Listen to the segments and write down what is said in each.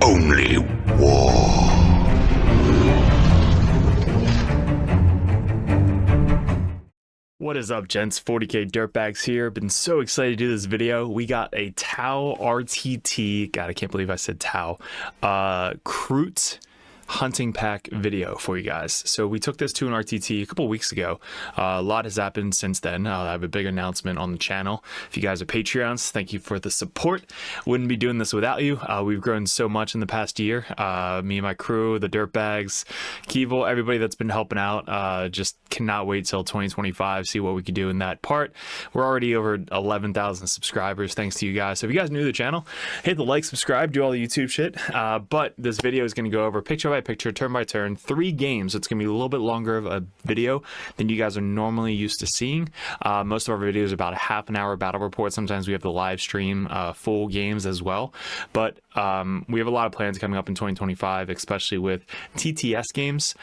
Only war. What is up, gents? 40k Dirtbags here. Been so excited to do this video. We got a Tau RTT. God, I can't believe I said Tau. Kroot hunting pack video for you guys. So we took this to an RTT a couple weeks ago. A lot has happened since then. I have a big announcement on the channel. If you guys are Patreons, thank you for the support. Wouldn't be doing this without you. We've grown so much in the past year. Me and my crew, the Dirtbags, Keevil, everybody that's been helping out. Just cannot wait till 2025, see what we can do in that part. We're already over 11,000 subscribers thanks to you guys. So if you guys are new to the channel, hit the like, subscribe, do all the YouTube shit. But this video is going to go over picture by picture, turn by turn, 3 games. So it's gonna be a little bit longer of a video than you guys are normally used to seeing. Most of our videos are about a half an hour battle report. Sometimes we have the live stream full games as well, but we have a lot of plans coming up in 2025, especially with TTS games.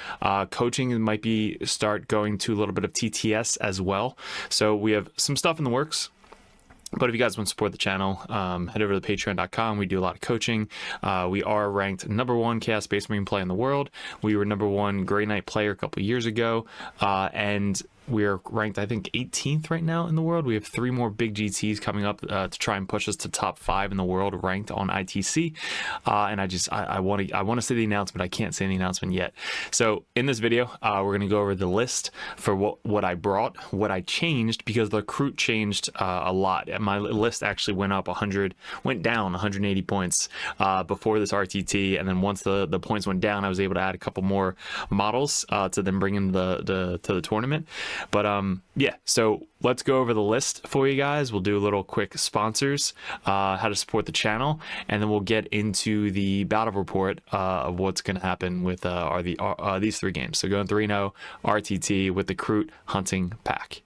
Coaching might be start going to a little bit of TTS as well, so we have some stuff in the works. But if you guys want to support the channel, head over to patreon.com. We do a lot of coaching. We are ranked #1 Chaos Space Marine play in the world. We were #1 Grey Knight player a couple years ago. And we're ranked, I think, 18th right now in the world. We have 3 more big GTs coming up to try and push us to top 5 in the world ranked on ITC. And I want to say the announcement. I can't say the announcement yet. So in this video, we're going to go over the list for what I brought, what I changed, because the Kroot changed a lot. My list actually went down 180 points before this RTT, and then once the points went down, I was able to add a couple more models to then bring in to the tournament. But yeah, so let's go over the list for you guys. We'll do a little quick sponsors, how to support the channel, and then we'll get into the battle report of what's going to happen with these 3 games. So going 3-0 RTT with the Kroot hunting pack.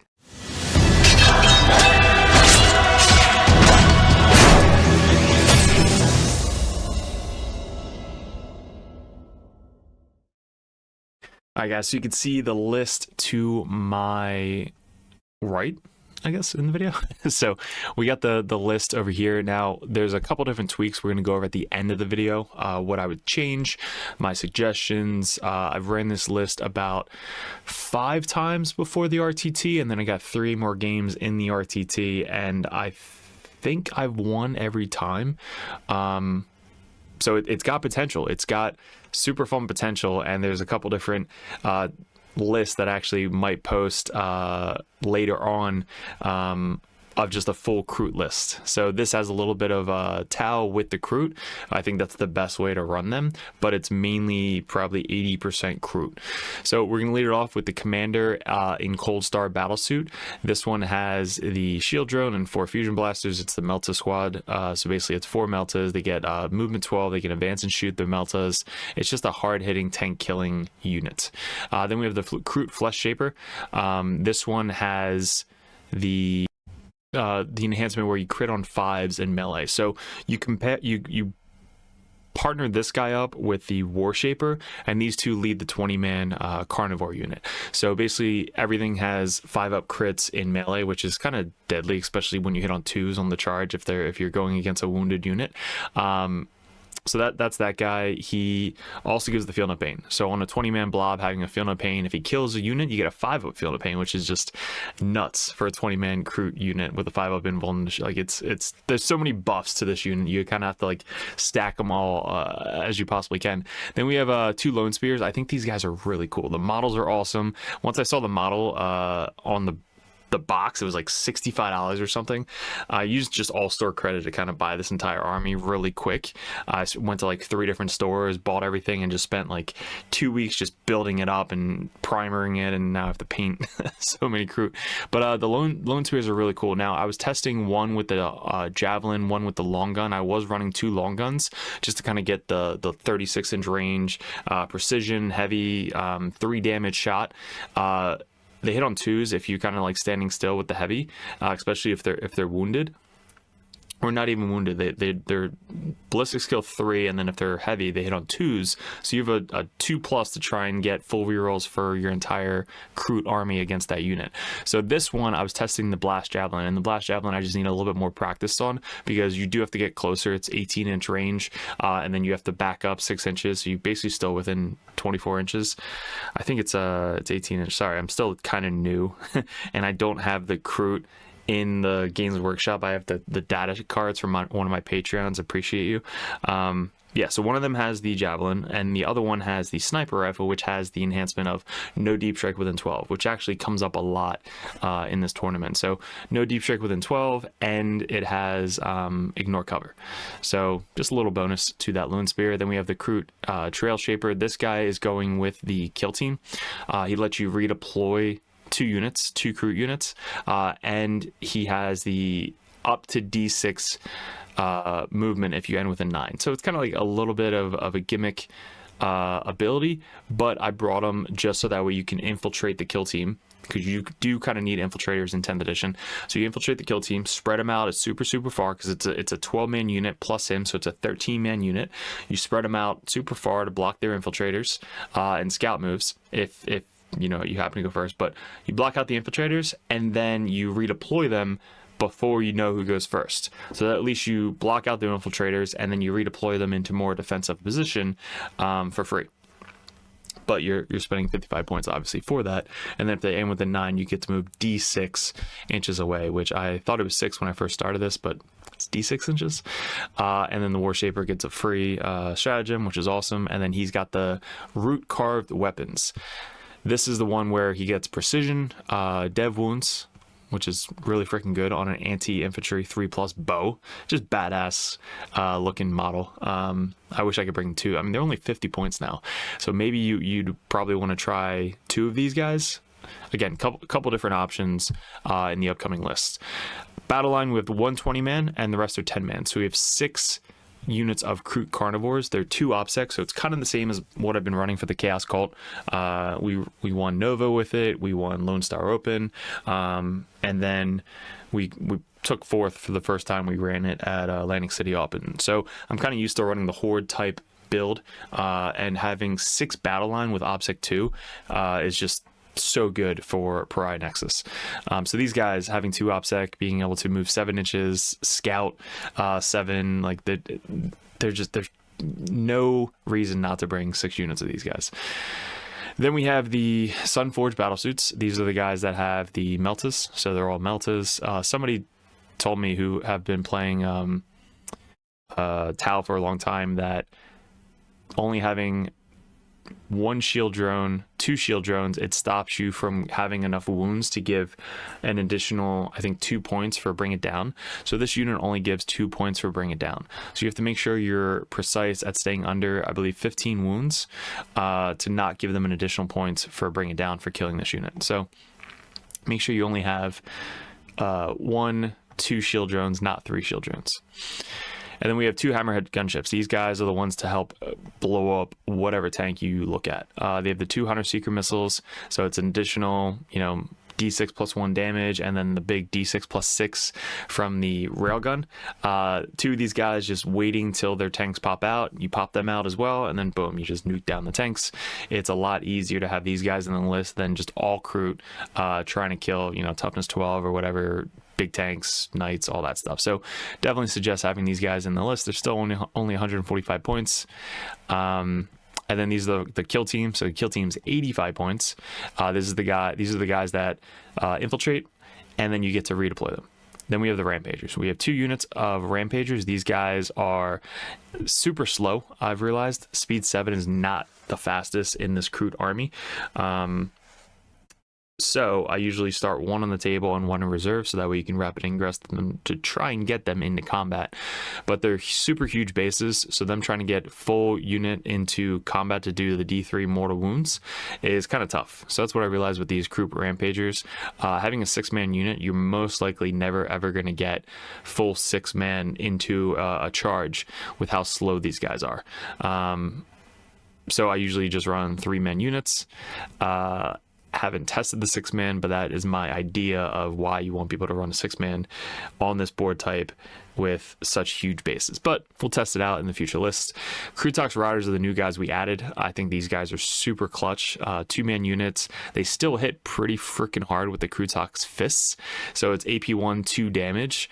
Alright guys, so you can see the list to my right, I guess, in the video. So we got the list over here. Now there's a couple different tweaks we're going to go over at the end of the video, what I would change, my suggestions. I've ran this list about 5 times before the RTT, and then I got 3 more games in the RTT, and I think I've won every time. So it's got potential. It's got super fun potential, and there's a couple different lists that actually might post later on of just a full Kroot list. So this has a little bit of Tau with the Kroot. I think that's the best way to run them, but it's mainly probably 80% Kroot. So we're going to lead it off with the Commander in Cold Star Battlesuit. This one has the Shield Drone and 4 Fusion Blasters. It's the Melta squad. So basically it's 4 Meltas. They get movement 12. They can advance and shoot their Meltas. It's just a hard-hitting, tank-killing unit. Then we have the Kroot Flesh Shaper. This one has the enhancement where you crit on 5s in melee. So you partner this guy up with the War Shaper, and these two lead the 20-man carnivore unit. So basically everything has 5-up crits in melee, which is kind of deadly, especially when you hit on 2s on the charge if you're going against a wounded unit. So that's that guy. He also gives the Feel No Pain. So on a 20-man blob having a Feel No Pain, if he kills a unit, you get a 5-up Feel No Pain, which is just nuts for a 20-man Kroot unit with a 5-up invulnerability. Like there's so many buffs to this unit. You kind of have to like stack them all as you possibly can. Then we have 2 Lone Spears. I think these guys are really cool. The models are awesome. Once I saw the model on the box, it was like $65 or something. I used just all store credit to kind of buy this entire army really quick. I went to like 3 different stores, bought everything, and just spent like 2 weeks just building it up and primering it, and now I have to paint so many Kroot. But the lone spears are really cool. Now I was testing one with the javelin, one with the long gun. I was running 2 long guns just to kind of get the 36-inch range, precision, heavy, 3 damage shot. They hit on 2s if you kind of like standing still with the heavy, especially if they're wounded. or not even wounded. They're ballistic skill 3, and then if they're heavy, they hit on 2s. So you have a 2+ to try and get full rerolls for your entire Kroot army against that unit. So this one, I was testing the Blast Javelin, and the Blast Javelin I just need a little bit more practice on, because you do have to get closer. It's 18-inch range, and then you have to back up 6 inches. So you're basically still within 24 inches. I think it's 18-inch. Sorry, I'm still kind of new, and I don't have the Kroot in the Games Workshop. I have the data cards from one of my Patreons. Appreciate you. Yeah, so one of them has the Javelin, and the other one has the Sniper Rifle, which has the enhancement of no deep strike within 12, which actually comes up a lot in this tournament. So no deep strike within 12, and it has ignore cover. So just a little bonus to that Loon Spear. Then we have the Kroot Trail Shaper. This guy is going with the kill team. He lets you redeploy 2 Kroot units, and he has the up to D6 movement if you end with a 9. So it's kind of like a little bit of a gimmick ability, but I brought him just so that way you can infiltrate the kill team, because you do kind of need infiltrators in 10th edition. So you infiltrate the kill team, spread them out super far, because it's a 12-man unit plus him, so it's a 13-man unit. You spread them out super far to block their infiltrators and scout moves if you know you happen to go first. But you block out the infiltrators, and then you redeploy them before you know who goes first, so that at least you block out the infiltrators, and then you redeploy them into more defensive position for free. But you're spending 55 points obviously for that. And then if they aim with a 9, you get to move D6 inches away, which I thought it was 6 when I first started this, but it's D6 inches. And then the War Shaper gets a free stratagem, which is awesome. And then he's got the Root Carved Weapons. This is the one where he gets precision, dev wounds, which is really freaking good on an anti-infantry 3+ bow. Just badass looking model. I wish I could bring 2. I mean, they're only 50 points now, so maybe you'd probably want to try 2 of these guys. Again, couple different options in the upcoming list. Battle line with 120 man, and the rest are 10 man. So we have 6 units of Kroot Carnivores. They're 2 OPSEC, so it's kind of the same as what I've been running for the Chaos Cult. We won Nova with it, we won Lone Star Open, and then we took 4th for the first time we ran it at Atlantic City Open. So I'm kind of used to running the Horde type build, and having 6 battle line with OPSEC 2 is just so good for Pariah Nexus. So these guys having 2 OPSEC, being able to move 7 inches, scout 7, like there's no reason not to bring 6 units of these guys. Then we have the Sunforged Battlesuits. These are the guys that have the Meltas, so they're all Meltas. Somebody told me, who have been playing Tau for a long time, that only having 1 shield drone, 2 shield drones, it stops you from having enough wounds to give an additional, I think, 2 points for Bring It Down. So this unit only gives 2 points for Bring It Down. So you have to make sure you're precise at staying under, I believe, 15 wounds to not give them an additional points for Bring It Down for killing this unit. So make sure you only have 1, 2 shield drones, not 3 shield drones. And then we have 2 Hammerhead gunships. These guys are the ones to help blow up whatever tank you look at. They have the 2 Hunter Seeker missiles, so it's an additional, D6 plus 1 damage, and then the big D6 plus 6 from the railgun. 2 of these guys just waiting till their tanks pop out. You pop them out as well, and then boom, you just nuke down the tanks. It's a lot easier to have these guys in the list than just all Kroot trying to kill, toughness 12 or whatever, big tanks, knights, all that stuff. So definitely suggest having these guys in the list. They're still only 145 points. And then these are the kill team. So the kill team's 85 points. These are the guys that infiltrate, and then you get to redeploy them. Then we have the Rampagers. We have 2 units of Rampagers. These guys are super slow. I've realized speed 7 is not the fastest in this Kroot army. So I usually start 1 on the table and 1 in reserve, so that way you can rapid ingress them to try and get them into combat. But they're super huge bases, so them trying to get full unit into combat to do the D3 mortal wounds is kind of tough. So that's what I realized with these Kroot Rampagers. Having a 6-man unit, you're most likely never ever going to get full 6-man into a charge with how slow these guys are. So I usually just run 3-man units. Haven't tested the 6-man, but that is my idea of why you want people to run a 6-man on this board type. with such huge bases, but we'll test it out in the future lists. Krootok's Riders are the new guys we added. I think these guys are super clutch. 2-man units. They still hit pretty freaking hard with the Krootok's fists. So it's AP1, 2 damage,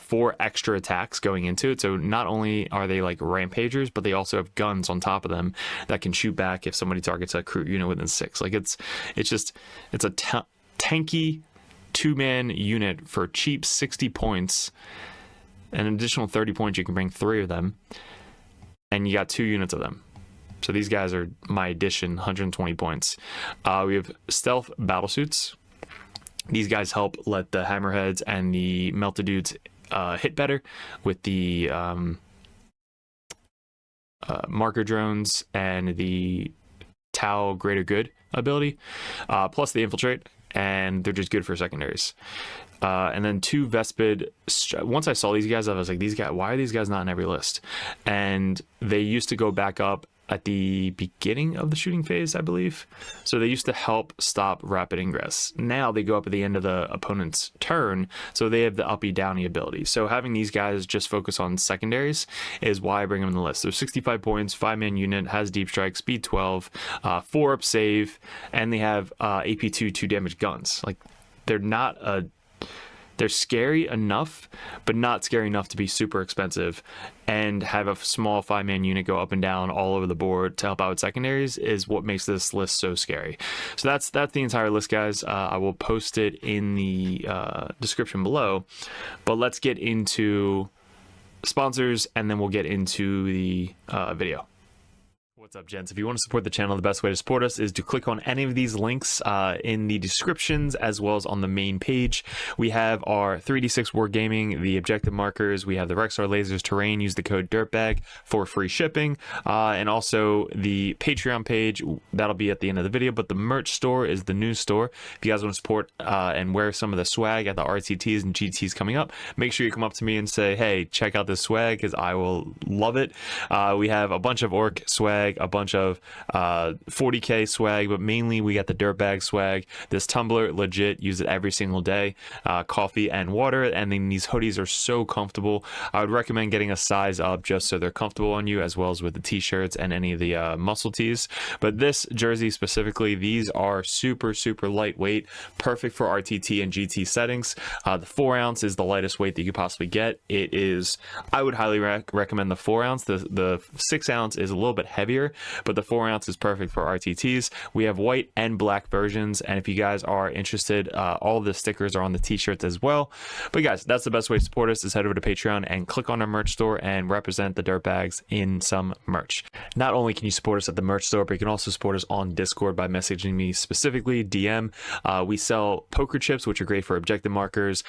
4 extra attacks going into it. So not only are they like rampagers, but they also have guns on top of them that can shoot back if somebody targets a Kroot unit within 6. Like it's a tanky 2-man unit for cheap 60 points. An additional 30 points, you can bring 3 of them, and you got 2 units of them. So these guys are my addition, 120 points. We have stealth battlesuits. These guys help let the hammerheads and the melted dudes hit better with the marker drones and the Tau greater good ability, plus the infiltrate, and they're just good for secondaries. And then 2 Vespid. Once I saw these guys, I was like, why are these guys not in every list? And they used to go back up at the beginning of the shooting phase, I believe. So they used to help stop rapid ingress. Now they go up at the end of the opponent's turn, so they have the uppy downy ability. So having these guys just focus on secondaries is why I bring them in the list. They're 65 points, 5-man unit, has deep strike, speed 12, 4-up save, and they have AP2, 2 damage guns. Like, they're scary enough, but not scary enough to be super expensive, and have a small 5-man unit go up and down all over the board to help out with secondaries is what makes this list so scary. So that's the entire list, guys. I will post it in the description below, but let's get into sponsors and then we'll get into the video. What's up, gents? If you want to support the channel, the best way to support us is to click on any of these links in the descriptions as well as on the main page. We have our 3D6 Wargaming, the objective markers. We have the Rexar Lasers Terrain. Use the code DIRTBAG for free shipping. And also the Patreon page. That'll be at the end of the video. But the merch store is the news store. If you guys want to support and wear some of the swag at the RTTs and GTs coming up, make sure you come up to me and say, hey, check out this swag, because I will love it. We have a bunch of Orc swag, a bunch of 40k swag, but mainly we got the Dirtbag swag. This tumbler, legit, use it every single day. Coffee and water, and then these hoodies are so comfortable. I would recommend getting a size up just so they're comfortable on you, as well as with the t-shirts and any of the muscle tees. But this jersey specifically, these are super lightweight, perfect for RTT and GT settings. The 4 ounce is the lightest weight that you could possibly get. It is, I would highly recommend the 4 ounce. The 6 ounce is a little bit heavier, but the 4 ounce is perfect for RTTs. We have white and black versions, and if you guys are interested, all of the stickers are on the t-shirts as well. But guys, that's the best way to support us, is head over to Patreon and click on our merch store and represent the Dirtbags in some merch. Not only can you support us at the merch store, but you can also support us on Discord by messaging me specifically, DM. We sell poker chips, which are great for objective markers,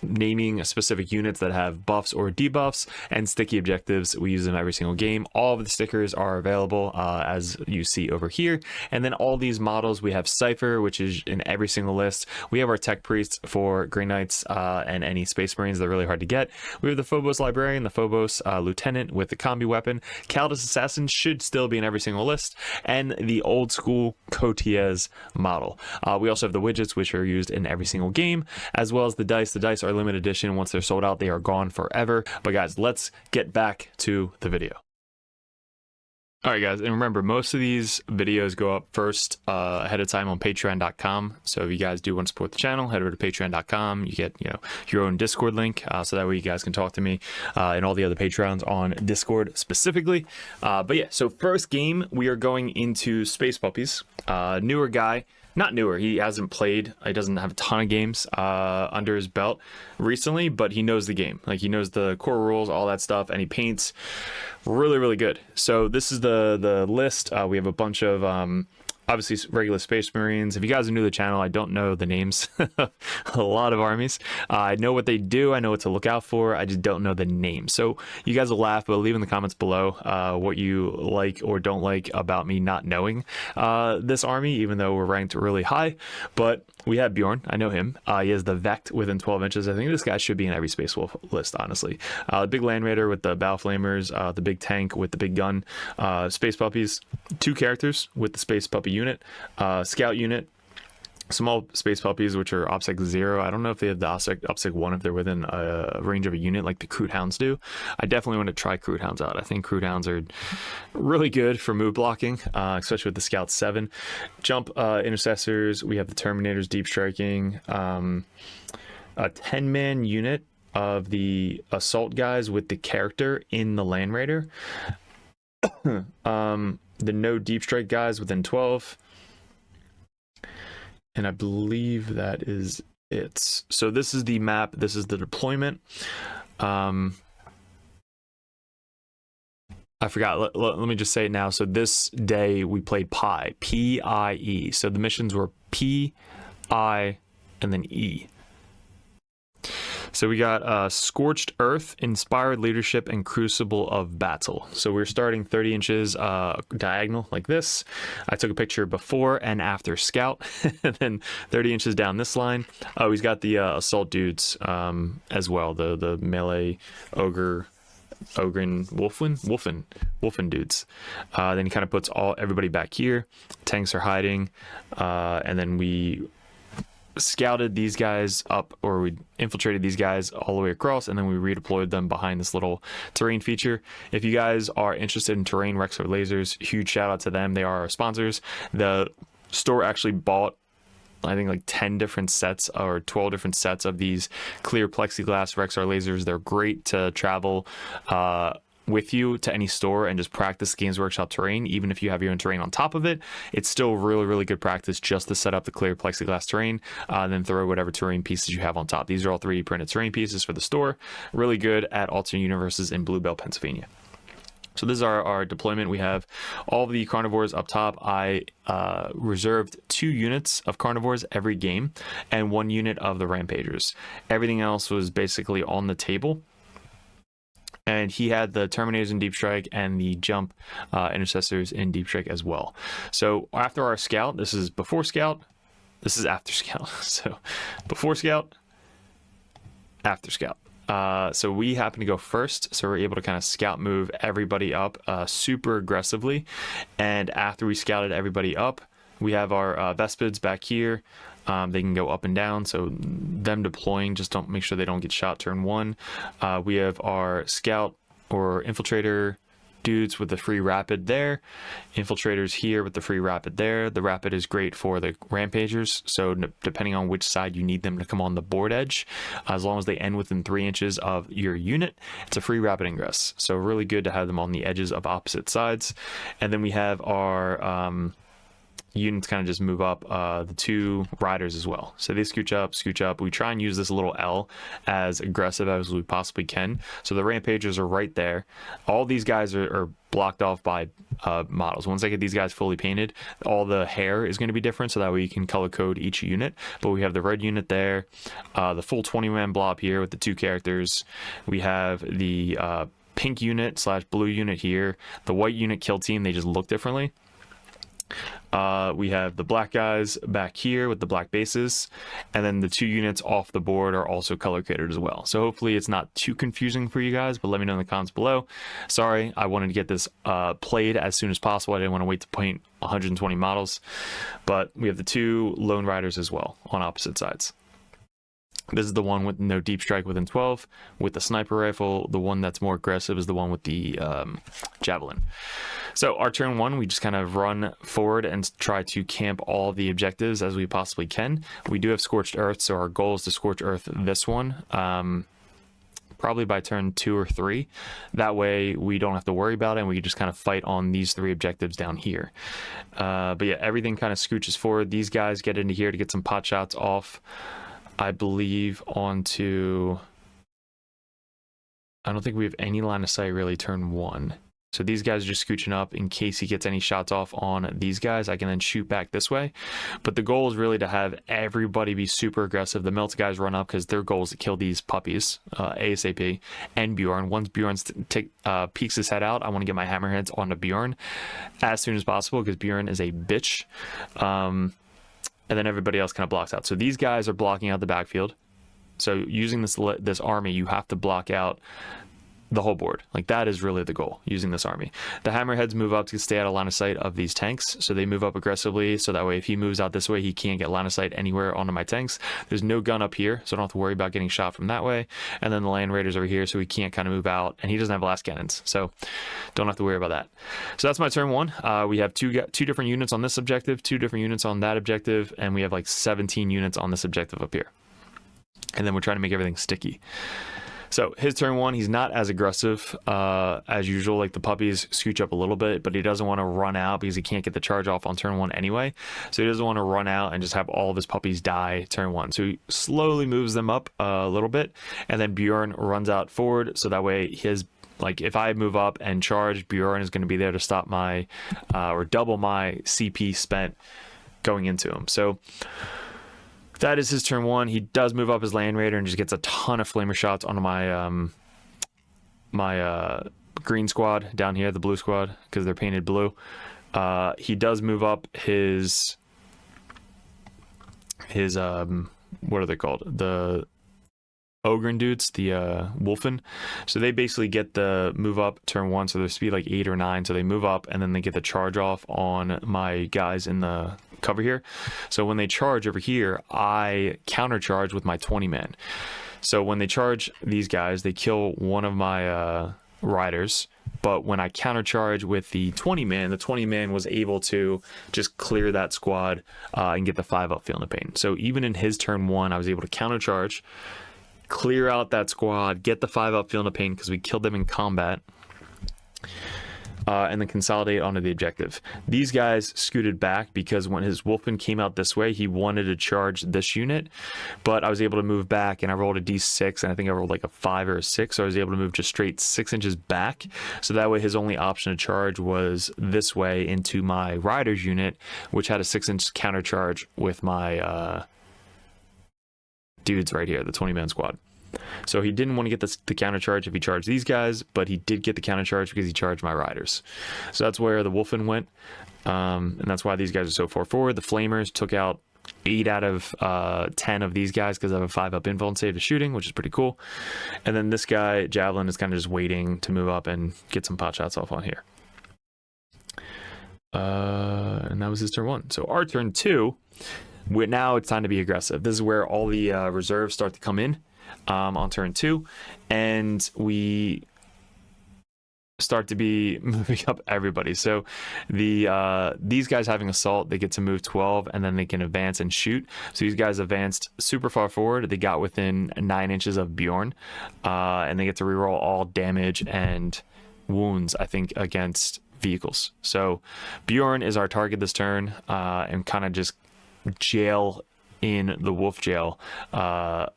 naming specific units that have buffs or debuffs, and sticky objectives. We use them every single game. All of the stickers are available as you see over here, and then all these models, we have Cypher, which is in every single list. We have our Tech Priests for Grey Knights and any Space Marines. They're really hard to get. We have the Phobos Librarian, the Phobos Lieutenant with the combi weapon. Kaldis Assassin should still be in every single list, and the old school Cotiez model. We also have the widgets, which are used in every single game, as well as the dice. The dice are limited edition. Once they're sold out, they are gone forever. But guys, let's get back to the video. All right, guys, and remember, most of these videos go up first ahead of time on patreon.com. So if you guys do want to support the channel, head over to patreon.com. You get, your own Discord link, so that way you guys can talk to me and all the other Patreons on Discord specifically. But yeah, so first game, we are going into Space Puppies. Newer guy. Not newer, he hasn't played, he doesn't have a ton of games under his belt recently, but he knows the game. Like, he knows the core rules, all that stuff, and he paints really good. So this is the list. We have a bunch of obviously regular Space Marines. If you guys are new to the channel, I don't know the names. A lot of armies. I know what they do. I know what to look out for. I just don't know the names. So you guys will laugh, but leave in the comments below what you like or don't like about me not knowing this army, even though we're ranked really high. But we have Bjorn. I know him. He has the Vect within 12 inches. I think this guy should be in every Space Wolf list, honestly. The big Land Raider with the Bow Flamers, the big tank with the big gun, Space Puppies, 2 characters with the Space Puppy unit, Scout unit, Small space puppies, which are OPSEC 0. I don't know if they have the OPSEC 1 if they're within a range of a unit like the Kroot Hounds do. I definitely want to try Kroot Hounds out. I think Kroot Hounds are really good for move blocking, especially with the Scout 7. Jump intercessors, we have the Terminators deep striking, a 10-man unit of the assault guys with the character in the Land Raider. The no deep strike guys within 12. And I believe that is it. So this is the map. This is the deployment. I forgot. Let me just say it now. So this day we played Pi, P-I-E. So the missions were P, I, and then E. So we got Scorched Earth, Inspired Leadership, and Crucible of Battle. So we're starting 30 inches diagonal like this. I took a picture before and after Scout, and then 30 inches down this line. Oh, he's got the assault dudes as well, the melee ogre. Ogren, Wolfen dudes. Then he kind of puts everybody back here. Tanks are hiding, and then we scouted these guys up, or we infiltrated these guys all the way across, and then we redeployed them behind this little terrain feature. If you guys are interested in terrain Rex or lasers, huge shout out to them. They are our sponsors. The store actually bought, I think, like 10 different sets or 12 different sets of these clear plexiglass Rexar lasers. They're great to travel with you to any store and just practice Games Workshop terrain. Even if you have your own terrain on top of it, it's still really good practice just to set up the clear plexiglass terrain, then throw whatever terrain pieces you have on top. These are all 3D printed terrain pieces for the store. Really good at alternate universes in Bluebell, Pennsylvania. So this is our deployment. We have all of the carnivores up top. I reserved 2 units of carnivores every game and 1 unit of the rampagers. Everything else was basically on the table. And he had the Terminators in Deep Strike and the Jump Intercessors in Deep Strike as well. So after our Scout, this is before Scout, this is after Scout. So before Scout, after Scout. So we happen to go first, so we're able to kind of scout move everybody up super aggressively. And after we scouted everybody up, we have our Vespids back here. They can go up and down, so them deploying, just don't make sure they don't get shot turn 1. We have our Scout or Infiltrator dudes with the free rapid there, infiltrators here with the free rapid there. The rapid is great for the rampagers, so depending on which side you need them to come on the board edge, as long as they end within 3 inches of your unit, it's a free rapid ingress. So really good to have them on the edges of opposite sides. And then we have our units kind of just move up, the 2 riders as well. So they scooch up. We try and use this little L as aggressive as we possibly can. So the rampagers are right there. All these guys are blocked off by models. Once I get these guys fully painted, all the hair is going to be different, so that way you can color code each unit. But we have the red unit there, the full 20-man blob here with the 2 characters. We have the pink unit / blue unit here. The white unit kill team, they just look differently. We have the black guys back here with the black bases, and then the 2 units off the board are also color coded as well. So hopefully it's not too confusing for you guys, but let me know in the comments below. Sorry, I wanted to get this played as soon as possible. I didn't want to wait to paint 120 models, but we have the 2 lone riders as well on opposite sides. This is the one with no deep strike within 12 with the sniper rifle. The one that's more aggressive is the one with the javelin. So our turn 1, we just kind of run forward and try to camp all the objectives as we possibly can. We do have Scorched Earth, so our goal is to Scorch Earth this one, probably by turn 2 or 3. That way we don't have to worry about it, and we can just kind of fight on these 3 objectives down here. But yeah, everything kind of scooches forward. These guys get into here to get some pot shots off, I believe, onto... I don't think we have any line of sight really turn 1. So these guys are just scooching up in case he gets any shots off on these guys. I can then shoot back this way. But the goal is really to have everybody be super aggressive. The Melt guys run up because their goal is to kill these puppies, ASAP, and Bjorn. Once Bjorn peeks his head out, I want to get my hammerheads onto Bjorn as soon as possible because Bjorn is a bitch. And then everybody else kind of blocks out. So these guys are blocking out the backfield. So using this army, you have to block out the whole board. Like, that is really the goal using this army. The hammerheads move up to stay out of line of sight of these tanks, so they move up aggressively, so that way if he moves out this way, he can't get line of sight anywhere onto my tanks. There's no gun up here, so I don't have to worry about getting shot from that way. And then the land raiders over here, so he can't kind of move out, and he doesn't have blast cannons, so don't have to worry about that. So that's my turn one. We have two different units on this objective, 2 different units on that objective, and we have like 17 units on this objective up here. And then we're trying to make everything sticky. So his turn one, he's not as aggressive as usual. Like, the puppies scooch up a little bit, but he doesn't want to run out because he can't get the charge off on turn one anyway. So he doesn't want to run out and just have all of his puppies die turn one. So he slowly moves them up a little bit, and then Bjorn runs out forward. So that way like, if I move up and charge, Bjorn is going to be there to stop my or double my CP spent going into him. So that is his turn one. He does move up his land raider and just gets a ton of flamer shots onto my my green squad down here, the blue squad, because they're painted blue. He does move up his what are they called? The Ogren dudes, the Wolfen. So they basically get the move up turn one, so their speed like 8 or 9, so they move up and then they get the charge off on my guys in the cover here. So when they charge over here, I counter charge with my 20 man. So when they charge these guys, they kill one of my riders, but when I counter charge with the 20 man, the 20 man was able to just clear that squad and get the 5 up feeling the pain. So even in his turn one, I was able to counter charge, clear out that squad, get the 5 up feeling the pain because we killed them in combat, and then consolidate onto the objective. These guys scooted back because when his Wolfman came out this way, he wanted to charge this unit, but I was able to move back, and I rolled a d6, and I think I rolled like a 5 or a 6, so I was able to move just straight 6 inches back. So that way his only option to charge was this way into my Riders unit, which had a 6-inch counter charge with my dudes right here, the 20-man squad. So he didn't want to get the counter charge if he charged these guys, but he did get the counter charge because he charged my riders. So that's where the Wolfen went, and that's why these guys are so far forward. The Flamers took out 8 out of 10 of these guys because I have a 5 up info and save to shooting, which is pretty cool. And then this guy, Javelin, is kind of just waiting to move up and get some pot shots off on here. And that was his turn one. So our turn two, now it's time to be aggressive. This is where all the reserves start to come in on turn two, and we start to be moving up everybody. So these guys having assault, they get to move 12, and then they can advance and shoot. So these guys advanced super far forward. They got within 9 inches of Bjorn, and they get to reroll all damage and wounds, I think, against vehicles. So Bjorn is our target this turn, and kind of just jail in the wolf jail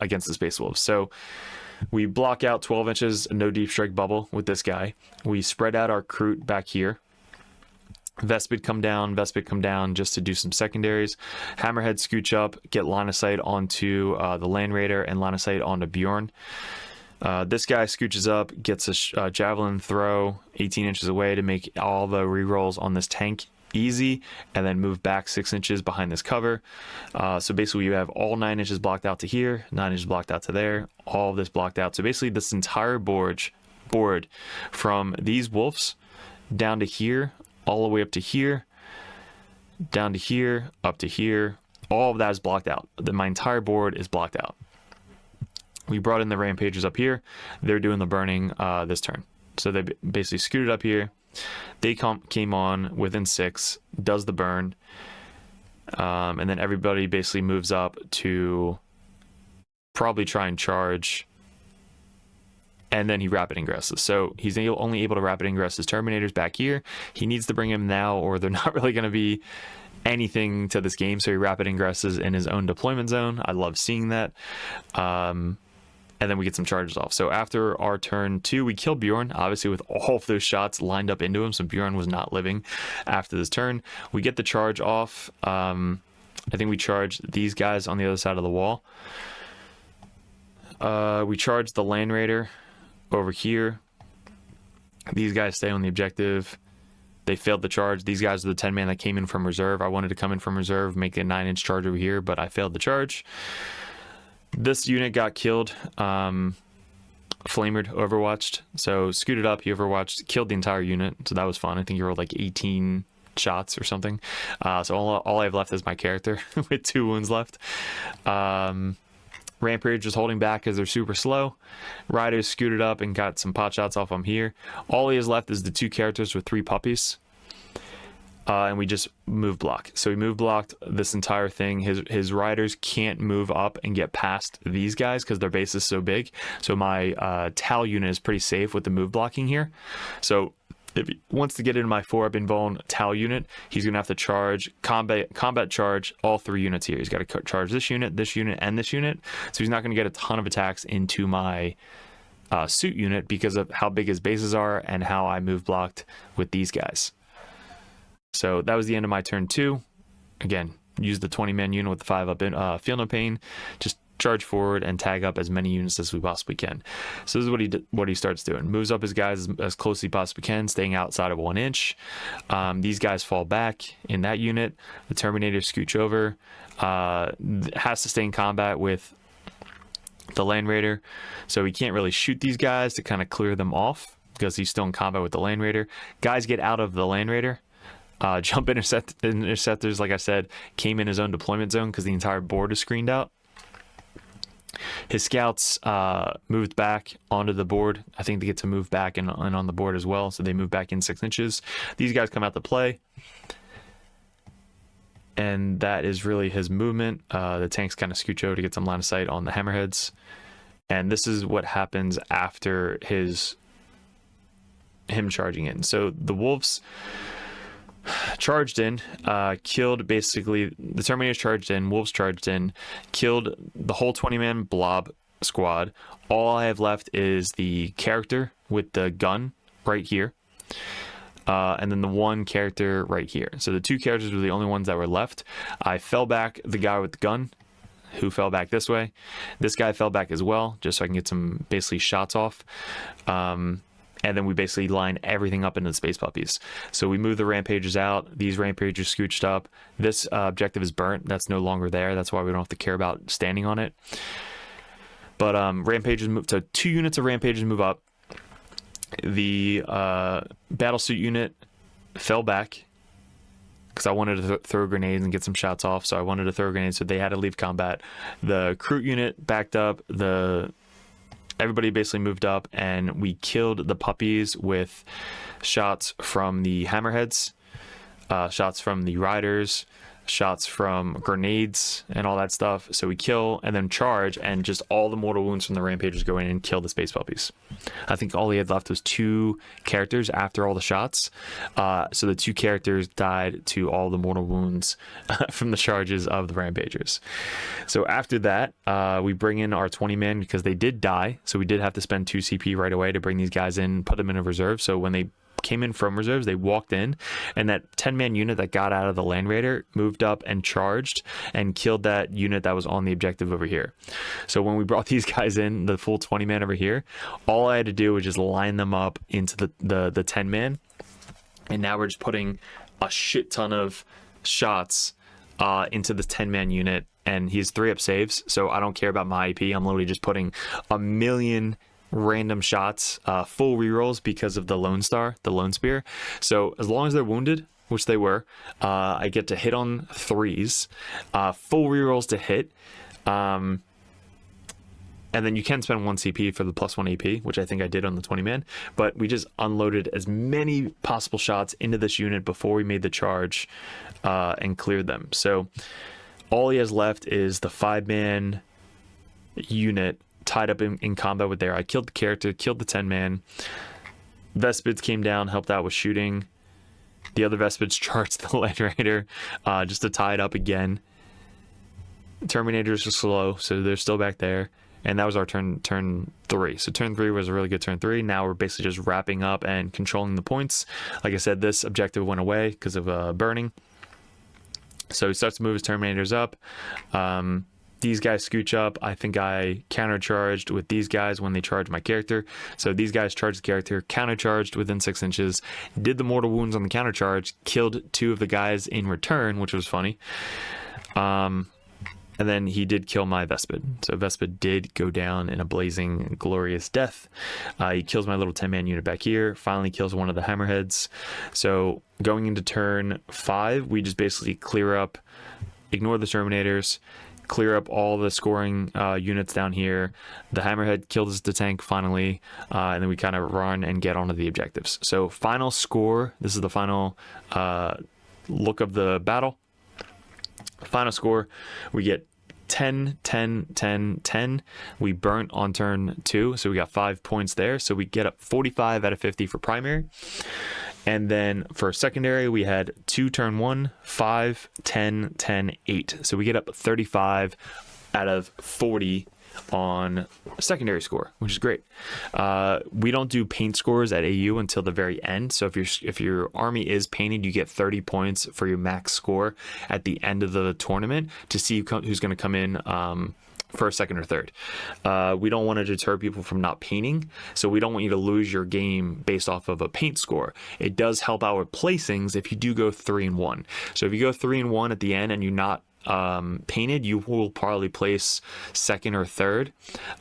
against the space wolves. So we block out 12 inches, no deep strike bubble with this guy. We spread out our Kroot back here. Vespid come down just to do some secondaries. Hammerhead scooch up, get line of sight onto the Land Raider and line of sight onto Bjorn. This guy scooches up, gets a javelin throw 18 inches away to make all the rerolls on this tank easy, and then move back 6 inches behind this cover. So basically you have all 9 inches blocked out to here, 9 inches blocked out to there, all of this blocked out. So basically this entire board from these wolves down to here, all the way up to here, down to here, up to here, all of that is blocked out. My entire board is blocked out. We brought in the rampagers up here. They're doing the burning this turn. So they basically scooted up here. They came on within 6, does the burn, and then everybody basically moves up to probably try and charge, and then he rapid ingresses. So he's only able to rapid ingress his Terminators back here. He needs to bring him now, or they're not really going to be anything to this game, so he rapid ingresses in his own deployment zone. I love seeing that. And then we get some charges off. So after our turn 2, we kill Bjorn, obviously with all of those shots lined up into him, so Bjorn was not living after this turn. We get the charge off. I think we charge these guys on the other side of the wall. We charge the Land Raider over here. These guys stay on the objective. They failed the charge. These guys are the 10-man that came in from reserve. I wanted to come in from reserve, make a 9-inch charge over here, but I failed the charge. This unit got killed. Flamered overwatched. So scooted up, he overwatched, killed the entire unit. So that was fun. I think he rolled like 18 shots or something. So all I have left is my character with 2 wounds left. Rampage is holding back because they're super slow. Riders scooted up and got some pot shots off him here. All he has left is the 2 characters with 3 puppies. And we just move block. So we move blocked this entire thing. His riders can't move up and get past these guys because their base is so big. So my Tal unit is pretty safe with the move blocking here. So if he wants to get into my 4-up invuln Tal unit, he's going to have to charge, combat charge all 3 units here. He's got to charge this unit, and this unit. So he's not going to get a ton of attacks into my suit unit because of how big his bases are and how I move blocked with these guys. So that was the end of my turn 2. Again, use the 20-man unit with the 5-up in Feel No Pain. Just charge forward and tag up as many units as we possibly can. So this is what he starts doing. Moves up his guys as close as he possibly can, staying outside of 1 inch. These guys fall back in that unit. The Terminator scooch over. Has to stay in combat with the Land Raider. So he can't really shoot these guys to kind of clear them off because he's still in combat with the Land Raider. Guys get out of the Land Raider. Jump interceptors, like I said, came in his own deployment zone because the entire board is screened out. His scouts moved back onto the board. I think they get to move back and on the board as well, so they move back in 6 inches. These guys come out to play, and that is really his movement. The tanks kind of scooch over to get some line of sight on the hammerheads, and this is what happens after him charging in. So the wolves charged in, killed basically the Terminators, charged in, wolves charged in, killed the whole 20-man blob squad. All I have left is the character with the gun right here, and then the 1 character right here. So the 2 characters were the only ones that were left. I fell back the guy with the gun, who fell back this way. This guy fell back as well, just so I can get some basically shots off. And then we basically line everything up into the space puppies. So we move the rampagers out. These rampagers scooched up. This objective is burnt. That's no longer there. That's why we don't have to care about standing on it. But rampagers move. So 2 units of rampagers move up. The battlesuit unit fell back because I wanted to throw grenades and get some shots off. So I wanted to throw grenades, so they had to leave combat. The Kroot unit backed up. Everybody basically moved up, and we killed the puppies with shots from the hammerheads, shots from the riders, shots from grenades and all that stuff. So we kill and then charge, and just all the mortal wounds from the rampagers go in and kill the space puppies. I think all he had left was 2 characters after all the shots. So the 2 characters died to all the mortal wounds from the charges of the rampagers. So after that, we bring in our 20-man because they did die. So we did have to spend 2 CP right away to bring these guys in, put them in a reserve. So when they came in from reserves, they walked in, and that 10-man unit that got out of the Land Raider moved up and charged and killed that unit that was on the objective over here. So when we brought these guys in, the full 20-man over here, all I had to do was just line them up into the 10-man, and now we're just putting a shit ton of shots into the 10-man unit, and he's 3-up saves, so I don't care about my IP. I'm literally just putting a million random shots, full rerolls because of the Lone Star, the Lone Spear. So as long as they're wounded, which they were, I get to hit on 3s, full rerolls to hit, and then you can spend 1 CP for the +1 AP, which I think I did on the 20-man, but we just unloaded as many possible shots into this unit before we made the charge and cleared them. So all he has left is the 5-man unit tied up in combat with there. I killed the character, killed the 10-man. Vespids came down, helped out with shooting. The other Vespids charged the Land Raider just to tie it up again. Terminators are slow, so they're still back there. And that was our turn 3. So turn 3 was a really good turn 3. Now we're basically just wrapping up and controlling the points. Like I said, this objective went away because of burning. So he starts to move his Terminators up. These guys scooch up. I think I countercharged with these guys when they charged my character. So these guys charged the character, countercharged within 6 inches, did the mortal wounds on the countercharge, killed 2 of the guys in return, which was funny. And then he did kill my Vespid. So Vespid did go down in a blazing, glorious death. He kills my little 10-man unit back here. Finally kills one of the hammerheads. So going into turn 5, we just basically clear up, ignore the Terminators, clear up all the scoring units down here. The hammerhead kills the tank finally, and then we kind of run and get onto the objectives. So final score, this is the final look of the battle. Final score, we get 10, 10, 10, 10. We burnt on turn 2, so we got 5 points there. So we get up 45 out of 50 for primary. And then for secondary, we had 2 turn 1, 5, 10, 10, 8. So we get up 35 out of 40 on secondary score, which is great. We don't do paint scores at AU until the very end. So if your army is painted, you get 30 points for your max score at the end of the tournament to see who's going to come in first, second, or third. We don't want to deter people from not painting, so we don't want you to lose your game based off of a paint score. It does help out with placings if you do go 3-1. So if you go 3-1 at the end and you're not painted, you will probably place second or third.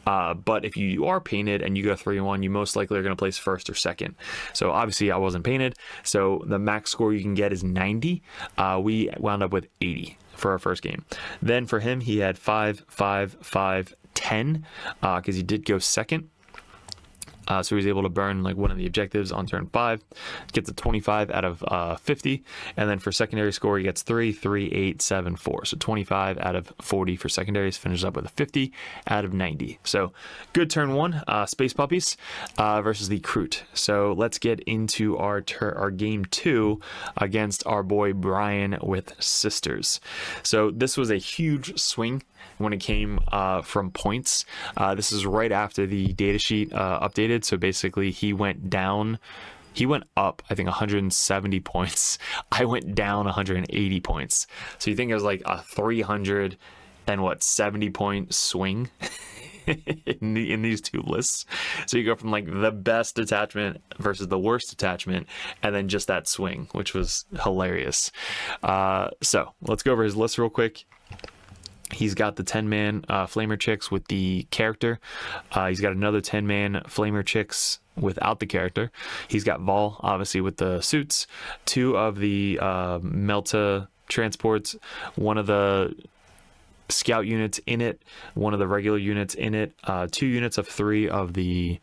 But if you are painted and you go 3-1, you most likely are going to place first or second. So obviously I wasn't painted, so the max score you can get is 90. We wound up with 80 for our first game. Then for him, he had 5, 5, 5, 10, because he did go second. So he was able to burn like one of the objectives on turn 5, gets a 25 out of 50, and then for secondary score he gets 3, 3, 8, 7, 4. So 25 out of 40 for secondaries, finishes up with a 50 out of 90. So good turn 1, Space Puppies versus the Kroot. So let's get into our game 2 against our boy Brian with Sisters. So this was a huge swing when it came from points. This is right after the datasheet updated. So basically he went up, I think 170 points. I went down 180 points. So you think it was like a 370 point swing in these two lists. So you go from like the best detachment versus the worst detachment, and then just that swing, which was hilarious. So let's go over his list real quick. He's got the 10-man Flamer Chicks with the character. He's got another 10-man Flamer Chicks without the character. He's got Vol, obviously, with the suits. 2 of the Melta transports. 1 of the scout units in it. 1 of the regular units in it. 2 units of 3 of the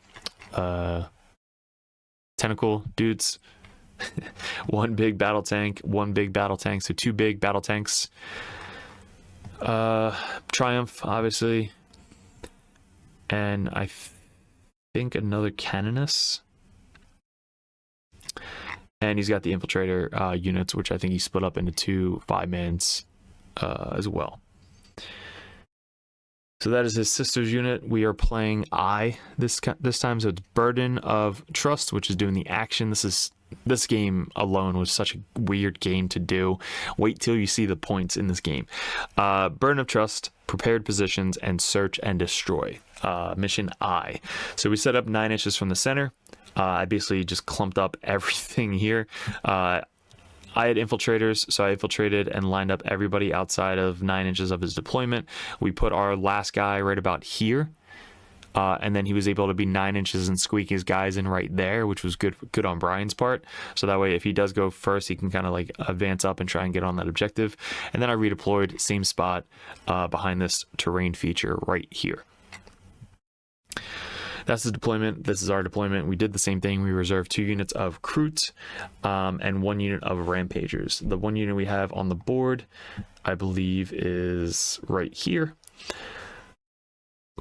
tentacle dudes. 1 big battle tank. 1 big battle tank. So 2 big battle tanks. Triumph, obviously, and I think another Canoness, and he's got the Infiltrator units, which I think he split up into 2 5-mans as well. So that is his Sisters unit. We are playing this time, so it's Burden of Trust, which is doing the action. This game alone was such a weird game to do. Wait till you see the points in this game. Burden of Trust, Prepared Positions, and Search and Destroy. Mission I. So we set up 9 inches from the center. I basically just clumped up everything here. I had infiltrators, so I infiltrated and lined up everybody outside of 9 inches of his deployment. We put our last guy right about here. And then he was able to be 9 inches and squeak his guys in right there, which was good on Brian's part. So that way, if he does go first, he can kind of like advance up and try and get on that objective. And then I redeployed, same spot behind this terrain feature right here. That's the deployment. This is our deployment. We did the same thing. We reserved 2 units of Kroot and 1 unit of Rampagers. The 1 unit we have on the board, I believe, is right here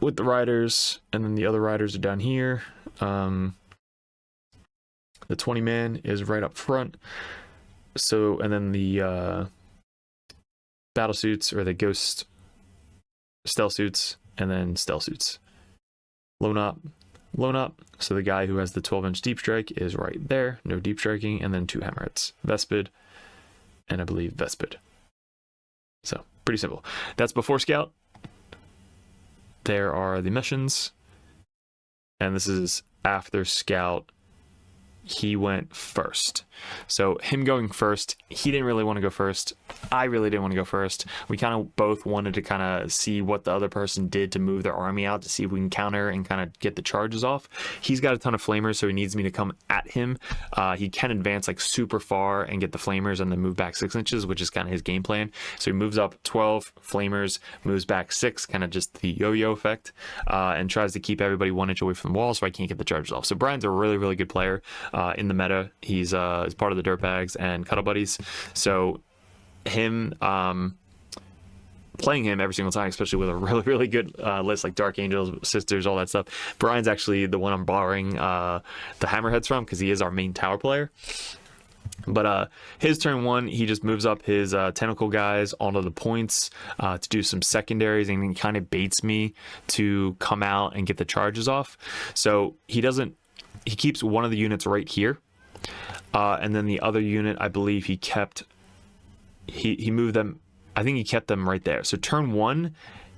with the riders, and then the other riders are down here. The 20-man is right up front. So, and then the battle suits, or the ghost stealth suits, and then stealth suits. Lone up. So the guy who has the 12-inch deep strike is right there. No deep striking, and then 2 hammerheads. Vespid, and I believe Vespid. So, pretty simple. That's before scout. There are the missions, and this is after scout he went first. So him going first, he didn't really want to go first. I really didn't want to go first. We kind of both wanted to kind of see what the other person did to move their army out to see if we can counter and kind of get the charges off. He's got a ton of flamers, so he needs me to come at him. He can advance like super far and get the flamers and then move back 6 inches, which is kind of his game plan. So he moves up 12 flamers, moves back 6, kind of just the yo-yo effect, and tries to keep everybody 1 inch away from the wall so I can't get the charges off. So Brian's a really, really good player in the meta. He's part of the Dirtbags and Cuddle Buddies. So him playing him every single time, especially with a really, really good list like Dark Angels, Sisters, all that stuff. Brian's actually the one I'm borrowing the Hammerheads from because he is our main tower player. But his turn 1, he just moves up his tentacle guys onto the points to do some secondaries, and he kind of baits me to come out and get the charges off. So he keeps one of the units right here, and then the other unit, I believe he moved them. I think he kept them right there. So turn 1,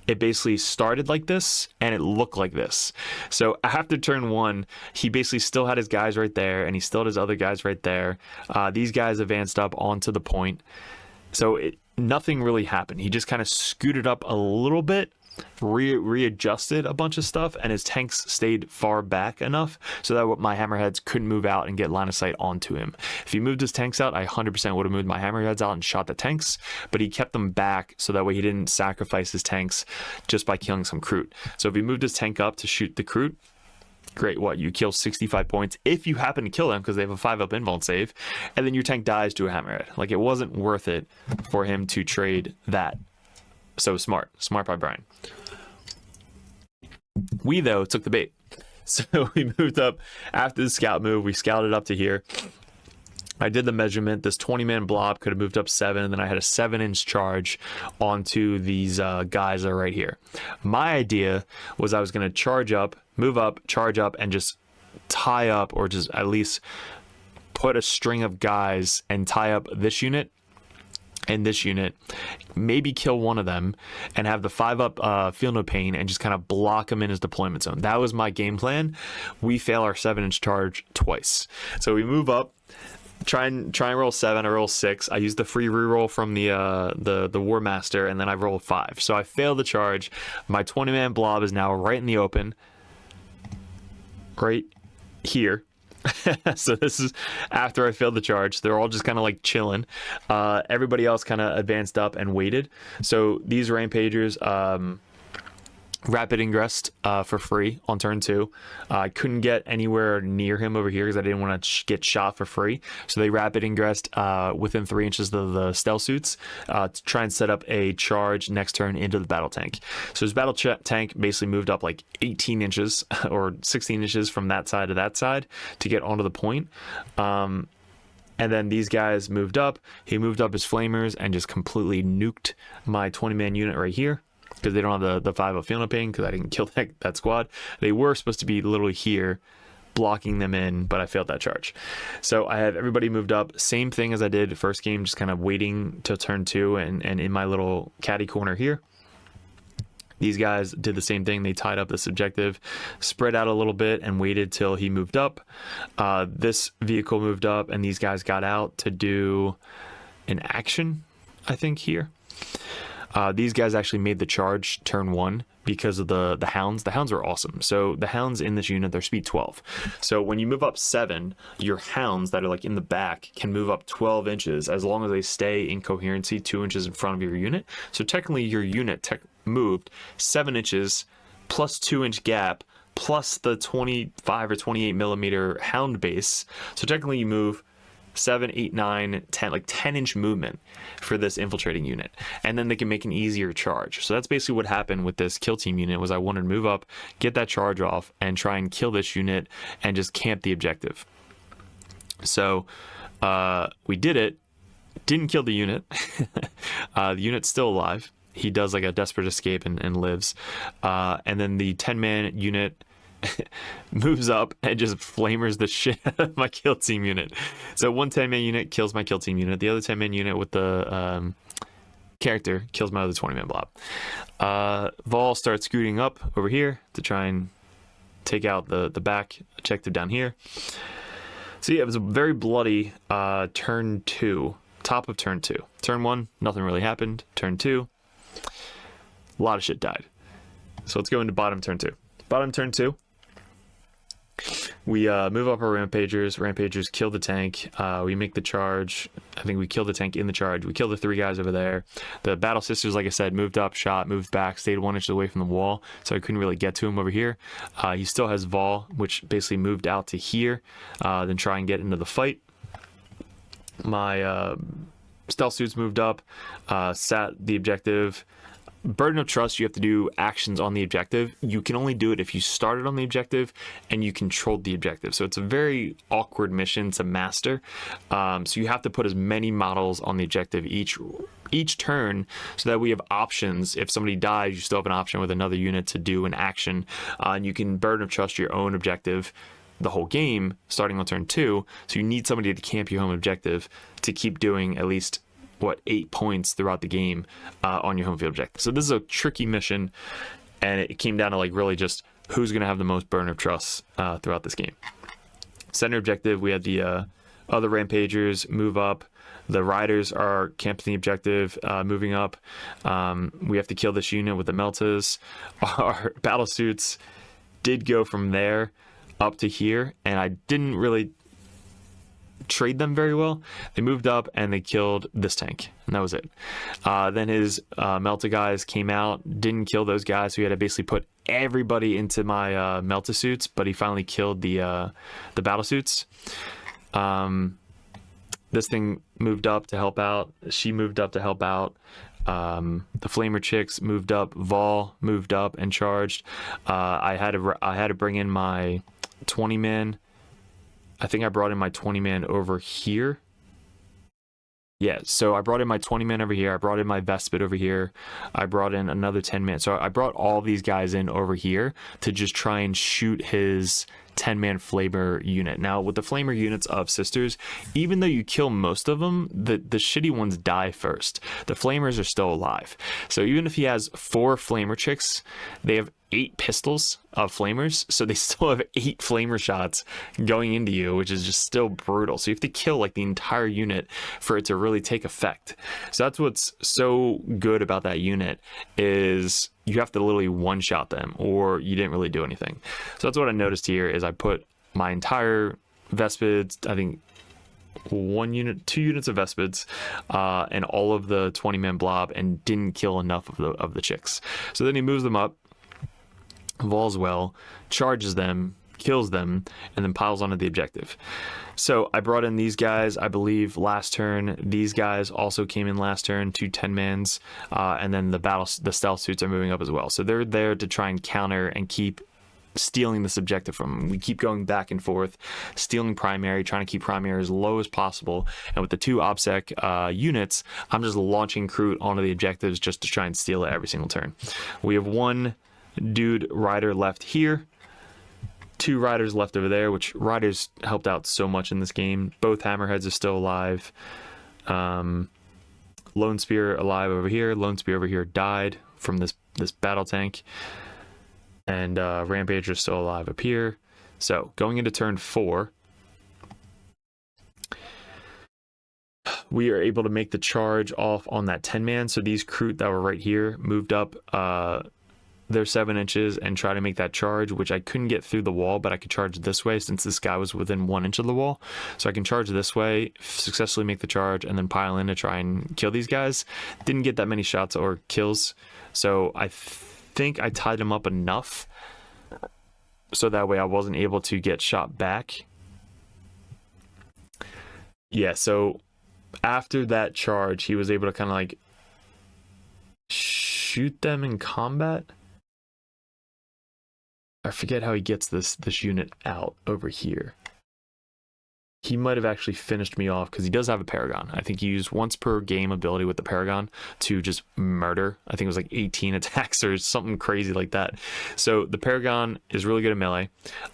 it basically started like this and it looked like this. So after turn 1, he basically still had his guys right there and he still had his other guys right there. These guys advanced up onto the point. So nothing really happened. He just kind of scooted up a little bit, readjusted a bunch of stuff, and his tanks stayed far back enough so that my hammerheads couldn't move out and get line of sight onto him. If he moved his tanks out, I 100% would have moved my hammerheads out and shot the tanks, but he kept them back so that way he didn't sacrifice his tanks just by killing some Kroot. So if he moved his tank up to shoot the Kroot, great, you kill 65 points if you happen to kill them because they have a 5-up invuln save, and then your tank dies to a hammerhead. Like, it wasn't worth it for him to trade that. So smart by Brian. We, though, took the bait. So we moved up after the scout move. We scouted up to here. I did the measurement. This 20-man blob could have moved up 7, and then I had a 7-inch charge onto these guys that are right here. My idea was I was going to charge up, move up, charge up, and just tie up, or just at least put a string of guys and tie up this unit and this unit, maybe kill one of them and have the 5-up Feel No Pain and just kind of block him in his deployment zone. That was my game plan. We fail our 7-inch charge twice. So we move up, try and roll 7. I roll 6. I use the free reroll from the War Master, and then I roll 5. So I fail the charge. My 20-man blob is now right in the open, right here. So this is after I failed the charge. They're all just kind of like chilling. Everybody else kind of advanced up and waited. So these rampagers rapid ingressed for free on turn 2. I couldn't get anywhere near him over here because I didn't want to get shot for free. So they rapid ingressed within 3 inches of the stealth suits to try and set up a charge next turn into the battle tank. So his battle tank basically moved up like 18 inches or 16 inches from that side to that side to get onto the point. And then these guys moved up. He moved up his flamers and just completely nuked my 20-man unit right here, because they don't have the 5-up Feel No Pain, because I didn't kill that squad. They were supposed to be literally here blocking them in, but I failed that charge. So I have everybody moved up. Same thing as I did first game, just kind of waiting till turn 2 and in my little caddy corner here. These guys did the same thing. They tied up this objective, spread out a little bit, and waited till he moved up. This vehicle moved up, and these guys got out to do an action, I think, here. These guys actually made the charge turn 1 because of the hounds. The hounds are awesome. So the hounds in this unit, they're speed 12. So when you move up 7, your hounds that are like in the back can move up 12 inches as long as they stay in coherency 2 inches in front of your unit. So technically your unit moved 7 inches plus 2-inch gap plus the 25 or 28 millimeter hound base. So technically you move 7, 8, 9, 10, like 10-inch movement for this infiltrating unit, and then they can make an easier charge. So that's basically what happened with this kill team unit. Was I wanted to move up, get that charge off, and try and kill this unit and just camp the objective. So we did it. Didn't kill the unit. The unit's still alive. He does like a desperate escape and lives. And then the 10-man unit moves up and just flamers the shit out of my kill team unit. So one 10-man unit kills my kill team unit. The other 10-man unit with the character kills my other 20-man blob. Vol starts scooting up over here to try and take out the back objective down here. So yeah, it was a very bloody turn 2, top of turn 2. Turn 1, nothing really happened. Turn 2, a lot of shit died. So let's go into bottom turn 2. Bottom turn 2, we move up our rampagers. Rampagers kill the tank. We make the charge. I think we kill the tank in the charge. We kill the 3 guys over there. The battle sisters, like I said, moved up, shot, moved back, stayed 1 inch away from the wall, so I couldn't really get to him over here. He still has Vol, which basically moved out to here, then try and get into the fight. My stealth suits moved up, sat the objective. Burden of Trust, you have to do actions on the objective. You can only do it if you started on the objective and you controlled the objective. So it's a very awkward mission to master. So you have to put as many models on the objective each turn, so that we have options. If somebody dies, you still have an option with another unit to do an action. And you can Burden of Trust your own objective the whole game, starting on turn 2. So you need somebody to camp your home objective to keep doing at least 8 points throughout the game on your home field objective. So this is a tricky mission, and it came down to like really just who's going to have the most Burden of Trust throughout this game. Center objective, we had the other rampagers move up. The riders are camping the objective, moving up. We have to kill this unit with the Meltas. Our battle suits did go from there up to here, and I didn't really trade them very well. They moved up and they killed this tank, and that was it. Then his Melta guys came out, didn't kill those guys, so he had to basically put everybody into my Melta suits, but he finally killed the battle suits. This thing moved up to help out. She moved up to help out. The Flamer chicks moved up. Vol moved up and charged. I had to bring in my 20-man. I think I brought in my 20-man over here. Yeah, so I brought in my 20-man over here. I brought in my Vespid over here. I brought in another 10-man. So I brought all these guys in over here to just try and shoot his 10-man Flamer unit. Now, with the Flamer units of Sisters, even though you kill most of them, the shitty ones die first. The Flamers are still alive. So even if he has 4 Flamer chicks, they have 8 pistols of Flamers, so they still have 8 Flamer shots going into you, which is just still brutal. So you have to kill like the entire unit for it to really take effect. So that's what's so good about that unit, is you have to literally one-shot them, or you didn't really do anything. So that's what I noticed here, is I put my entire Vespids, I think 2 units of Vespids, and all of the 20-man blob, and didn't kill enough of the chicks. So then he moves them up, Vols well, charges them, kills them, and then piles onto the objective. So I brought in these guys, I believe, last turn. These guys also came in last turn, 2 10-mans, and then the stealth suits are moving up as well. So they're there to try and counter and keep stealing this objective from them. We keep going back and forth, stealing primary, trying to keep primary as low as possible. And with the 2 OBSEC units, I'm just launching Kroot onto the objectives just to try and steal it every single turn. We have 1 dude rider left here, 2 riders left over there, which riders helped out so much in this game. Both hammerheads are still alive. Lone Spear alive over here. Lone Spear over here died from this battle tank, and Rampager is still alive up here. So going into turn 4, we are able to make the charge off on that 10-man. So these Kroot that were right here moved up they're 7 inches and try to make that charge, which I couldn't get through the wall, but I could charge this way since this guy was within 1 inch of the wall. So I can charge this way, successfully make the charge, and then pile in to try and kill these guys. Didn't get that many shots or kills, so I think I tied him up enough so that way I wasn't able to get shot back. Yeah, so after that charge, he was able to kind of like shoot them in combat. I forget how he gets this unit out over here. He might have actually finished me off because he does have a Paragon. I think he used once per game ability with the Paragon to just murder. I think it was like 18 attacks or something crazy like that. So the Paragon is really good at melee.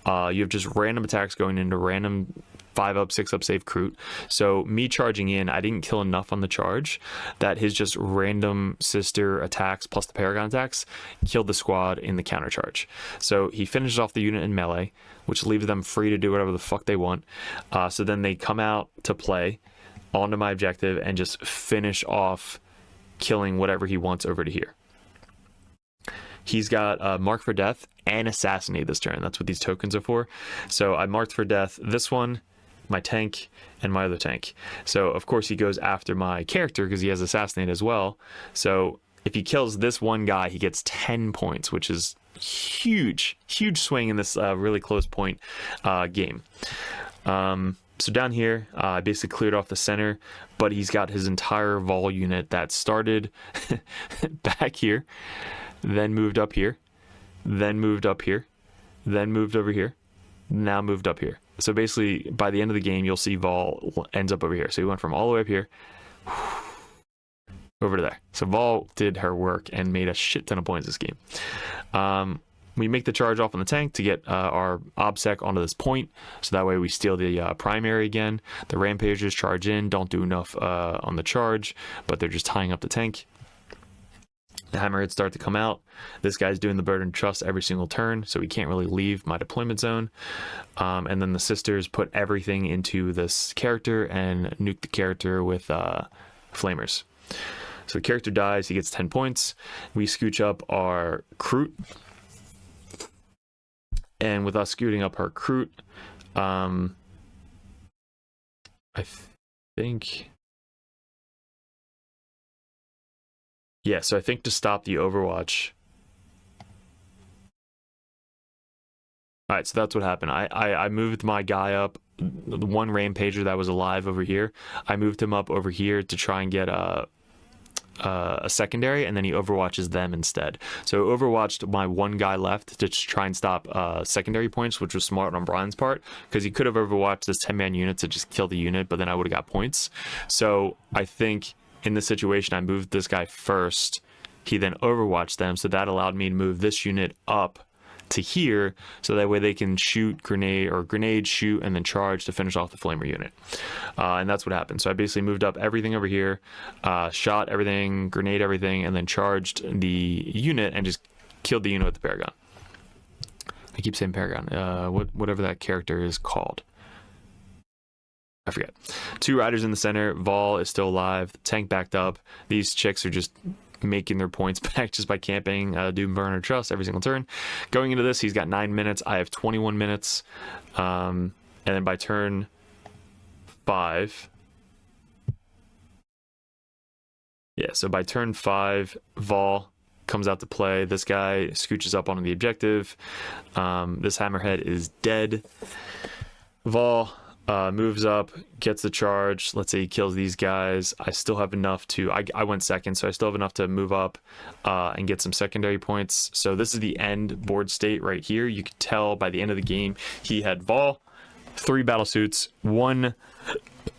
You have just random attacks going into random 5-up, 6-up save Kroot. So me charging in, I didn't kill enough on the charge that his just random sister attacks plus the Paragon attacks killed the squad in the counter charge. So he finishes off the unit in melee, which leaves them free to do whatever the fuck they want. So then they come out to play onto my objective and just finish off killing whatever he wants over to here. He's got Mark for Death and Assassinate this turn. That's what these tokens are for. So I marked for death this one, my tank, and my other tank. So of course he goes after my character because he has Assassinate as well. So if he kills this one guy, he gets 10 points, which is huge swing in this really close point game. So down here, I basically cleared off the center, but he's got his entire Vol unit that started back here, then moved up here, then moved up here, then moved over here, now moved up here. So basically, by the end of the game, you'll see Vol ends up over here. So he went from all the way up here over to there. So Vol did her work and made a shit ton of points this game. We make the charge off on the tank to get our OBSEC onto this point, so that way we steal the primary again. The Rampagers charge in, don't do enough on the charge, but they're just tying up the tank. The Hammerheads start to come out. This guy's doing the Burden Trust every single turn, so he can't really leave my deployment zone. And then the Sisters put everything into this character and nuke the character with Flamers. So the character dies, he gets 10 points. We scooch up our Kroot. And with us scooting up our Kroot, I think... Yeah, so I think to stop the Overwatch... Alright, so that's what happened. I moved my guy up, the one Rampager that was alive over here. I moved him up over here to try and get a secondary, and then he overwatches them instead. So overwatched my one guy left to try and stop secondary points, which was smart on Brian's part, because he could have overwatched this 10-man unit to just kill the unit, but then I would have got points. So I think in this situation, I moved this guy first. He then overwatched them, so that allowed me to move this unit up to here, so that way they can shoot grenade, shoot, and then charge to finish off the flamer unit. And that's what happened. So I basically moved up everything over here, shot everything, grenade everything, and then charged the unit and just killed the unit with the Paragon. I keep saying Paragon. Whatever that character is called. I forget. 2 riders in the center. Vol is still alive. The tank backed up. These chicks are just making their points back just by camping, doing Burner Trust every single turn. Going into this, he's got 9 minutes. I have 21 minutes. And then by turn 5... Yeah, so by turn 5, Vol comes out to play. This guy scooches up onto the objective. This Hammerhead is dead. Vol moves up, gets the charge. Let's say he kills these guys. I still have enough to... I went second, so I still have enough to move up and get some secondary points. So this is the end board state right here. You can tell by the end of the game, he had Vol, 3 battle suits, 1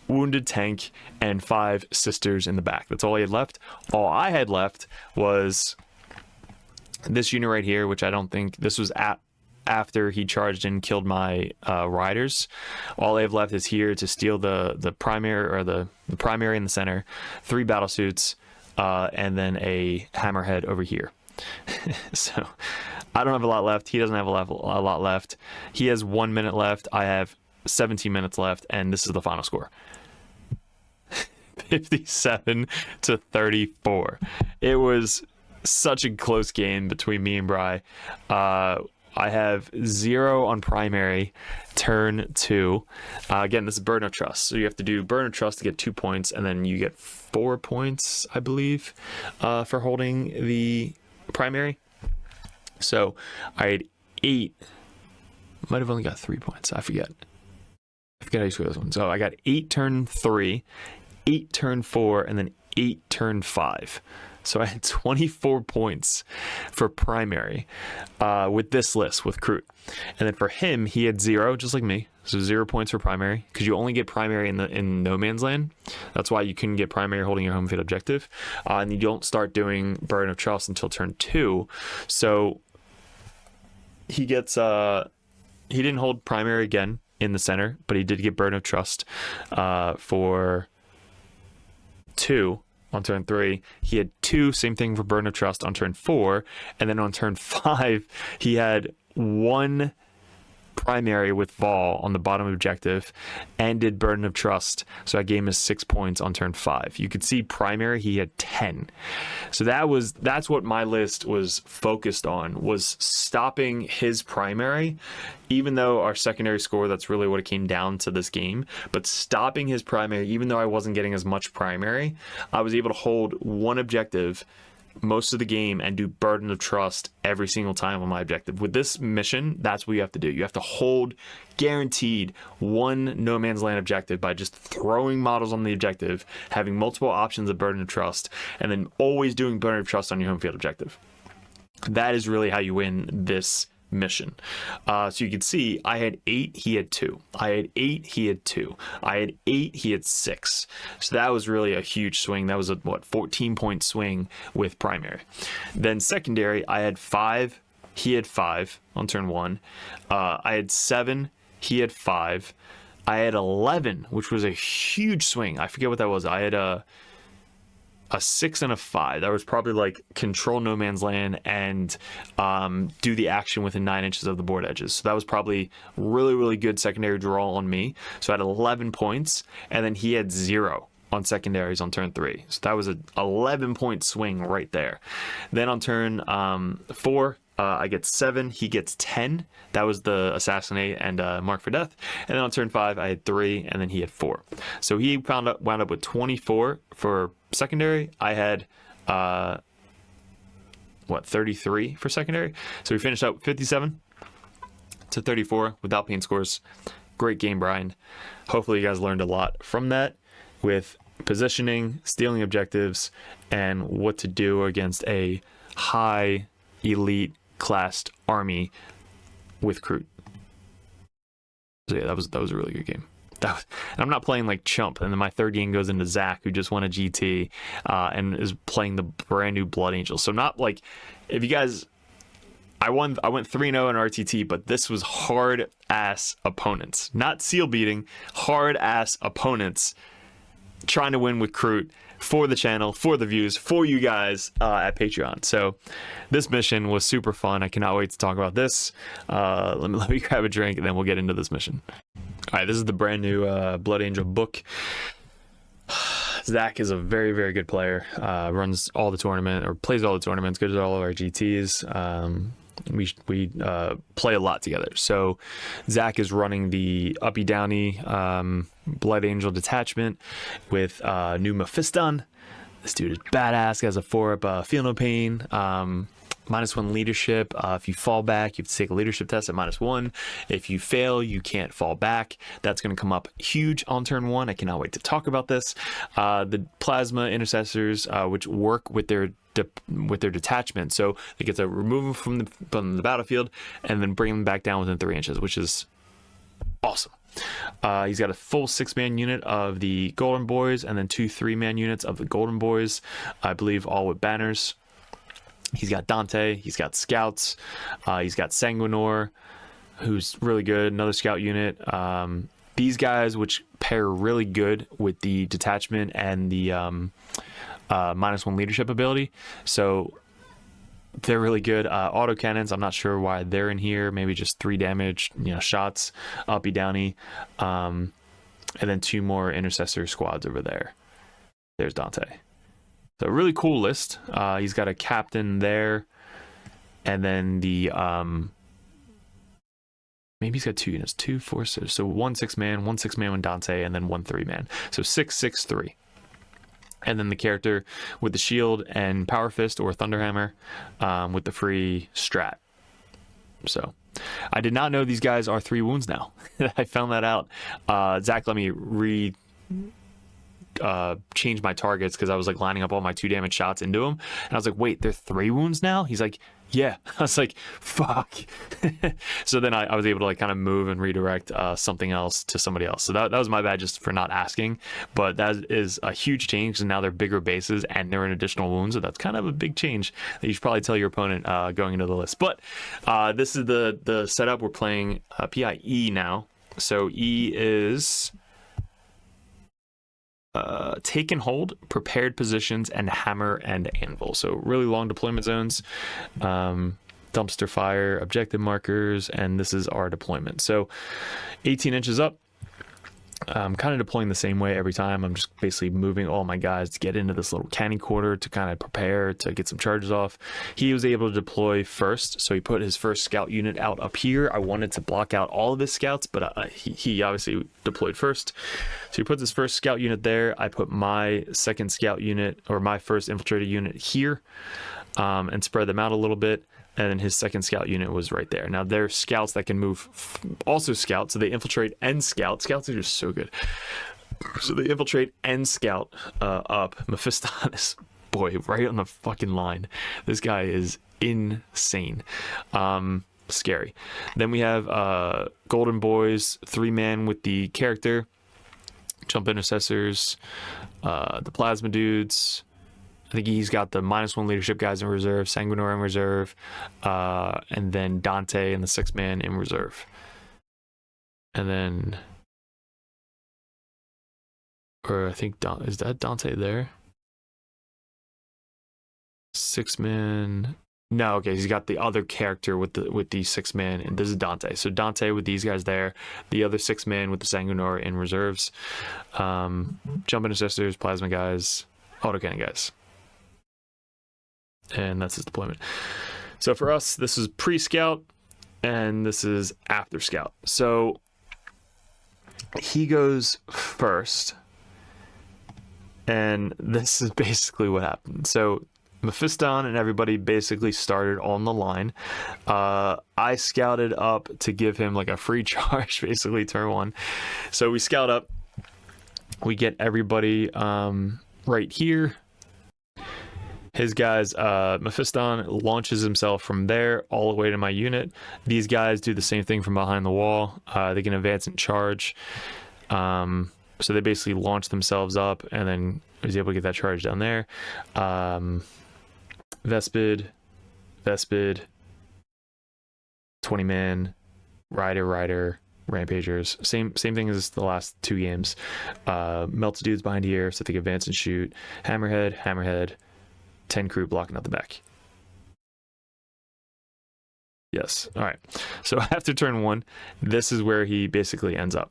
wounded tank, and 5 sisters in the back. That's all he had left. All I had left was this unit right here, which I don't think... This was after he charged and killed my riders. All I have left is here to steal the primary, or the primary in the center, 3 battle suits, and then a Hammerhead over here. So I don't have a lot left. He doesn't have a lot left. He has 1 minute left. I have 17 minutes left, and this is the final score. 57-34. It was such a close game between me and Bri. I have 0 on primary, turn 2. Again, this is Burden of Trust. So you have to do Burden of Trust to get 2 points, and then you get 4 points, I believe, for holding the primary. So I had 8. Might have only got 3 points. I forget how you score this one. So I got 8 turn 3, 8 turn 4, and then 8 turn 5. So I had 24 points for primary with this list, with Kroot. And then for him, he had 0, just like me. So 0 points for primary, because you only get primary in no man's land. That's why you couldn't get primary holding your home field objective. And you don't start doing Burden of Trust until turn 2. So he gets... he didn't hold primary again in the center, but he did get Burden of Trust for 2 on turn 3. He had 2, same thing for Burden of Trust on turn 4, and then on turn 5 he had 1 primary with Vol on the bottom objective and did Burden of Trust, so that gave him 6 points on turn 5. You could see primary he had 10. So that's what my list was focused on, was stopping his primary, even though our secondary score, that's really what it came down to this game. But stopping his primary, even though I wasn't getting as much primary, I was able to hold 1 objective most of the game and do Burden of Trust every single time on my objective. With this mission, that's what you have to do. You have to hold guaranteed 1 no man's land objective by just throwing models on the objective, having multiple options of Burden of Trust, and then always doing Burden of Trust on your home field objective. That is really how you win this mission. So you can see I had 8, he had 2. I had 8, he had 2. I had 8, he had 6. So that was really a huge swing. That was a 14-point swing with primary. Then secondary, I had 5, he had 5 on turn 1. I had 7, he had 5. I had 11, which was a huge swing. I forget what that was. I had a 6 and a 5. That was probably like control no man's land and do the action within 9 inches of the board edges. So that was probably really, really good secondary draw on me. So I had 11 points, and then he had 0 on secondaries on turn 3. So that was an 11-point swing right there. Then on turn 4, I get 7, he gets 10. That was the assassinate and mark for death. And then on turn 5, I had 3, and then he had 4. So he wound up with 24 for secondary. I had 33 for secondary. So we finished up 57 to 34 without pain scores. Great game, Brian. Hopefully you guys learned a lot from that with positioning, stealing objectives, and what to do against a high elite classed army with Kroot. So yeah, that was a really good game. And I'm not playing like chump. And then my third game goes into Zach, who just won a GT and is playing the brand new Blood Angel. So not like, if you guys, I went 3-0 in RTT, but this was hard ass opponents, not seal beating, hard ass opponents trying to win with Kroot for the channel, for the views, for you guys at Patreon. So this mission was super fun. I cannot wait to talk about this. Let me grab a drink and then we'll get into this mission. All right, this is the brand new Blood Angel book. Zach is a very, very good player. Runs all the tournament, or plays all the tournaments, goes to all of our GTs. We play a lot together. So Zach is running the uppy downy Blood Angel detachment with new Mephiston. This dude is badass. He has a 4-up Feel No Pain. -1 leadership. If you fall back, you have to take a leadership test at -1. If you fail, you can't fall back. That's going to come up huge on turn 1. I cannot wait to talk about this. The plasma intercessors, which work with their detachment, so they get to remove them from the battlefield and then bring them back down within 3 inches, which is awesome. He's got a full 6-man unit of the Golden Boys and then 2 3-man units of the Golden Boys, I believe, all with banners. He's got Dante, he's got scouts, he's got Sanguinor, who's really good, another scout unit. These guys, which pair really good with the detachment and the -1 leadership ability, so they're really good. Auto cannons, I'm not sure why they're in here. Maybe just 3 damage, shots, uppy downy, and then 2 more intercessor squads over there. There's Dante. So a really cool list. He's got a captain there, and then the maybe he's got 2 units, 2 forces. So 1 6-man, 1 6-man with Dante, and then 1 3-man. So 6 6 3. And then the character with the shield and Power Fist or Thunderhammer with the free strat. So I did not know these guys are 3 wounds now. I found that out. Zach let me change my targets because I was like lining up all my 2 damage shots into them, and I was like, wait, they're 3 wounds now? He's like, yeah. I was like, fuck. So then I was able to like kind of move and redirect something else to somebody else. So that was my bad just for not asking, but that is a huge change, and now they're bigger bases and they're an additional wound, so that's kind of a big change that you should probably tell your opponent going into the list. But this is the setup. We're playing PIE now. So E is take and hold, prepared positions, and hammer and anvil. So really long deployment zones, dumpster fire, objective markers, and this is our deployment. So 18 inches up. I'm kind of deploying the same way every time. I'm just basically moving all my guys to get into this little cannon quarter to kind of prepare to get some charges off. He was able to deploy first, so he put his first scout unit out up here. I wanted to block out all of his scouts, but he obviously deployed first. So he puts his first scout unit there. I put my second scout unit, or my first infiltrator unit here, and spread them out a little bit. And then his second scout unit was right there. Now they're scouts that can move, also scout, so they infiltrate and scout. Scouts are just so good. So they infiltrate and scout up. Mephiston is, boy, right on the fucking line. This guy is insane. Scary. Then we have Golden Boys, 3-man with the character, Jump Intercessors, the Plasma Dudes. I think he's got the -1 leadership guys in reserve, Sanguinor in reserve, and then Dante and the 6-man in reserve. And then, or I think, is that Dante there? 6-man. No, okay, he's got the other character with the 6-man, and this is Dante. So Dante with these guys there, the other 6-man with the Sanguinor in reserves, Jump Intercessors, Plasma guys, Autocannon guys. And that's his deployment. So for us, this is pre-scout and this is after scout. So he goes first, and this is basically what happened. So Mephiston and everybody basically started on the line. I scouted up to give him like a free charge, basically turn 1. So we scout up, we get everybody right here. His guys, Mephiston launches himself from there all the way to my unit. These guys do the same thing from behind the wall. They can advance and charge. So they basically launch themselves up, and then I was able to get that charge down there. Vespid, 20-man, Rider, Rampagers. Same thing as the last 2 games. Melted dudes behind here, so they can advance and shoot. Hammerhead. 10 crew blocking out the back. Yes. All right. So after turn 1, this is where he basically ends up.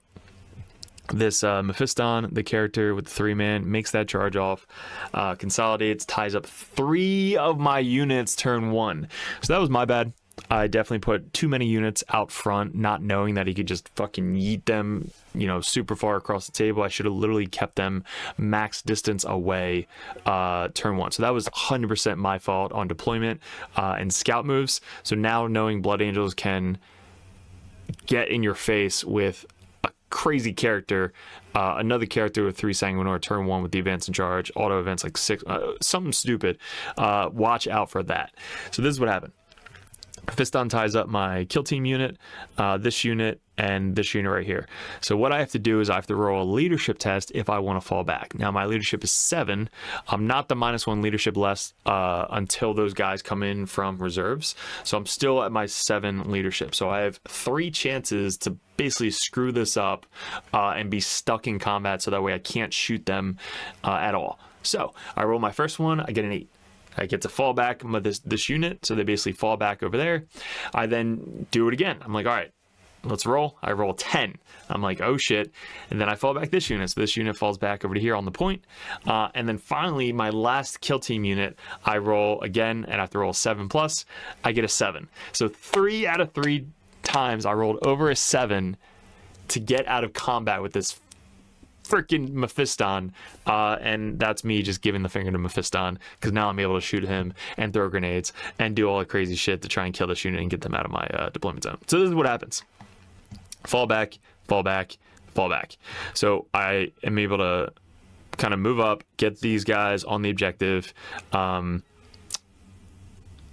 This Mephiston, the character with the 3-man, makes that charge off, consolidates, ties up 3 of my units turn 1. So that was my bad. I definitely put too many units out front, not knowing that he could just fucking yeet them, super far across the table. I should have literally kept them max distance away turn 1. So that was 100% my fault on deployment and scout moves. So now knowing Blood Angels can get in your face with a crazy character, another character with 3 Sanguinor turn 1 with the advance and charge, auto events like 6, something stupid. Watch out for that. So this is what happened. Fiston ties up my kill team unit, this unit, and this unit right here. So what I have to do is I have to roll a leadership test if I want to fall back. Now my leadership is 7. I'm not the -1 leadership less until those guys come in from reserves. So I'm still at my 7 leadership. So I have 3 chances to basically screw this up and be stuck in combat, so that way I can't shoot them at all. So I roll my first one, I get an 8. I get to fall back this unit, so they basically fall back over there. I then do it again. I'm like, all right, let's roll. I roll 10. I'm like, oh shit. And then I fall back this unit. So this unit falls back over to here on the point. And then finally, my last kill team unit, I roll again, and I have to roll 7+. I get a 7. So 3 out of 3 times I rolled over a 7 to get out of combat with this freaking Mephiston, and that's me just giving the finger to Mephiston, because now I'm able to shoot him and throw grenades and do all the crazy shit to try and kill this unit and get them out of my deployment zone. So this is what happens. Fall back. So I am able to kind of move up, get these guys on the objective. The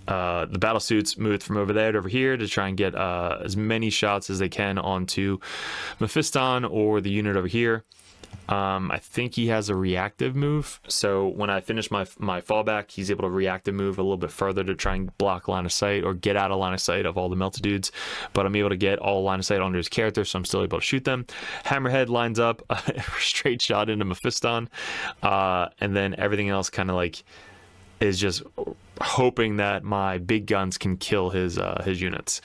battle suits moved from over there to over here to try and get as many shots as they can onto Mephiston or the unit over here. I think he has a reactive move. So when I finish my fallback, he's able to reactive move a little bit further to try and block line of sight or get out of line of sight of all the melted dudes. But I'm able to get all line of sight onto his character, so I'm still able to shoot them. Hammerhead lines up a straight shot into Mephiston. And then everything else kind of like is just hoping that my big guns can kill his units.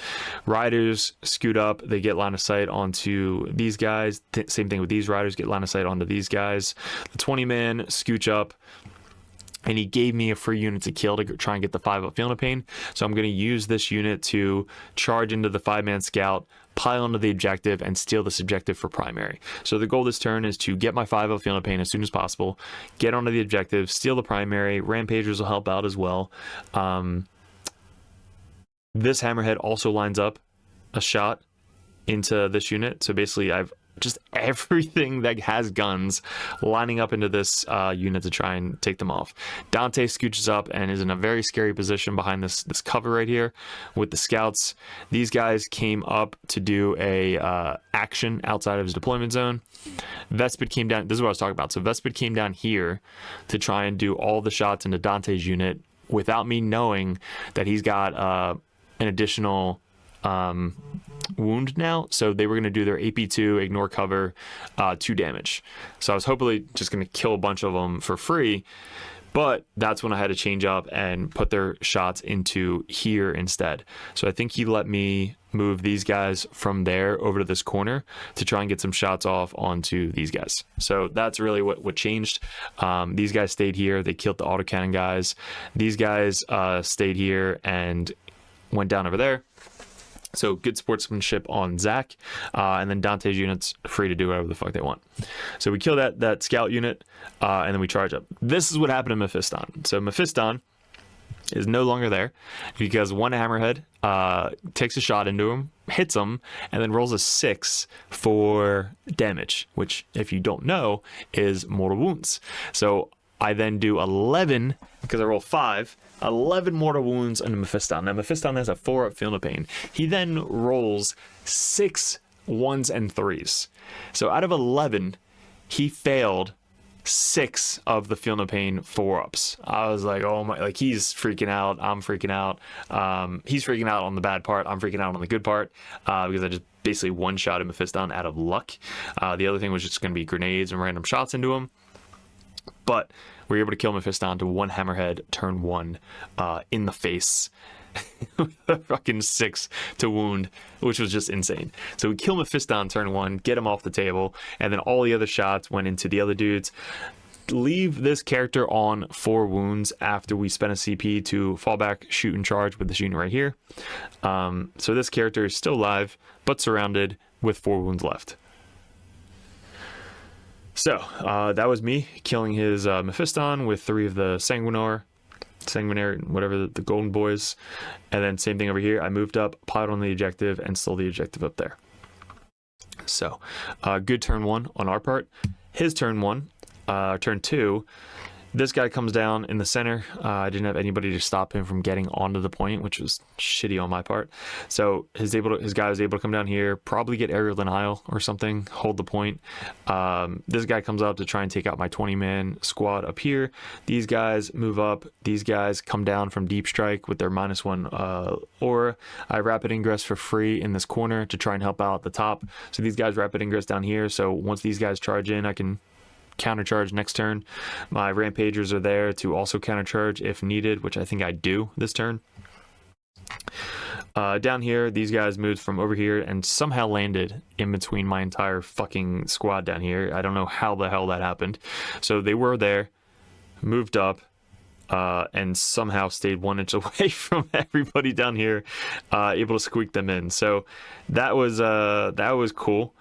Riders scoot up, they get line of sight onto these guys. Same thing with these riders, get line of sight onto these guys. The 20-man scooch up, and he gave me a free unit to kill to try and get the 5-up Feeling of Pain. So I'm going to use this unit to charge into the 5-man scout, pile onto the objective, and steal this objective for primary. So the goal this turn is to get my 5-up Feeling of Pain as soon as possible, get onto the objective, steal the primary. Rampagers will help out as well. This Hammerhead also lines up a shot into this unit. So basically I've just everything that has guns lining up into this unit to try and take them off. Dante scooches up and is in a very scary position behind this cover right here with the scouts. These guys came up to do a action outside of his deployment zone. Vespid came down. This is what I was talking about. So Vespid came down here to try and do all the shots into Dante's unit without me knowing that he's got an additional wound now, so they were going to do their AP2 ignore cover 2 damage. So I was hopefully just going to kill a bunch of them for free, but that's when I had to change up and put their shots into here instead. So I think he let me move these guys from there over to this corner to try and get some shots off onto these guys. So that's really what changed. These guys stayed here, they killed the autocannon guys. These guys stayed here and went down over there. So good sportsmanship on Zach, and then Dante's unit's free to do whatever the fuck they want. So we kill that scout unit, and then we charge up. This is what happened to Mephiston. So Mephiston is no longer there because one Hammerhead takes a shot into him, hits him, and then rolls a 6 for damage, which, if you don't know, is mortal wounds. So I then do 11 because I roll 5. 11 mortal wounds on Mephiston. Now Mephiston has a 4-up Feeling of Pain. He then rolls 6 1s and 3s. So out of 11, he failed 6 of the Feeling of Pain 4-ups. I was like, oh my, like he's freaking out. I'm freaking out. He's freaking out on the bad part. I'm freaking out on the good part because I just basically one-shotted Mephiston out of luck. The other thing was just going to be grenades and random shots into him. But we were able to kill Mephiston to 1 Hammerhead turn 1 in the face. Fucking 6 to wound, which was just insane. So we kill Mephiston turn 1, get him off the table, and then all the other shots went into the other dudes. Leave this character on 4 wounds after we spent a CP to fall back, shoot, and charge with this unit right here. So this character is still alive, but surrounded with 4 wounds left. So that was me killing his Mephiston with 3 of the Sanguinary, whatever, the golden boys. And then same thing over here. I moved up, piled on the objective, and stole the objective up there. So good turn 1 on our part. His turn 1, turn 2. This guy comes down in the center. I didn't have anybody to stop him from getting onto the point, which was shitty on my part. So his guy was able to come down here, probably get aerial denial or something, hold the point. This guy comes up to try and take out my 20-man squad up here. These guys move up. These guys come down from deep strike with their -1 aura. I rapid ingress for free in this corner to try and help out at the top. So these guys rapid ingress down here. So once these guys charge in, I can countercharge next turn. My rampagers are there to also countercharge if needed, which I think I do this turn. Down here, these guys moved from over here and somehow landed in between my entire fucking squad down here. I don't know how the hell that happened. So they were there, moved up, and somehow stayed 1 inch away from everybody down here, able to squeak them in. So that was cool.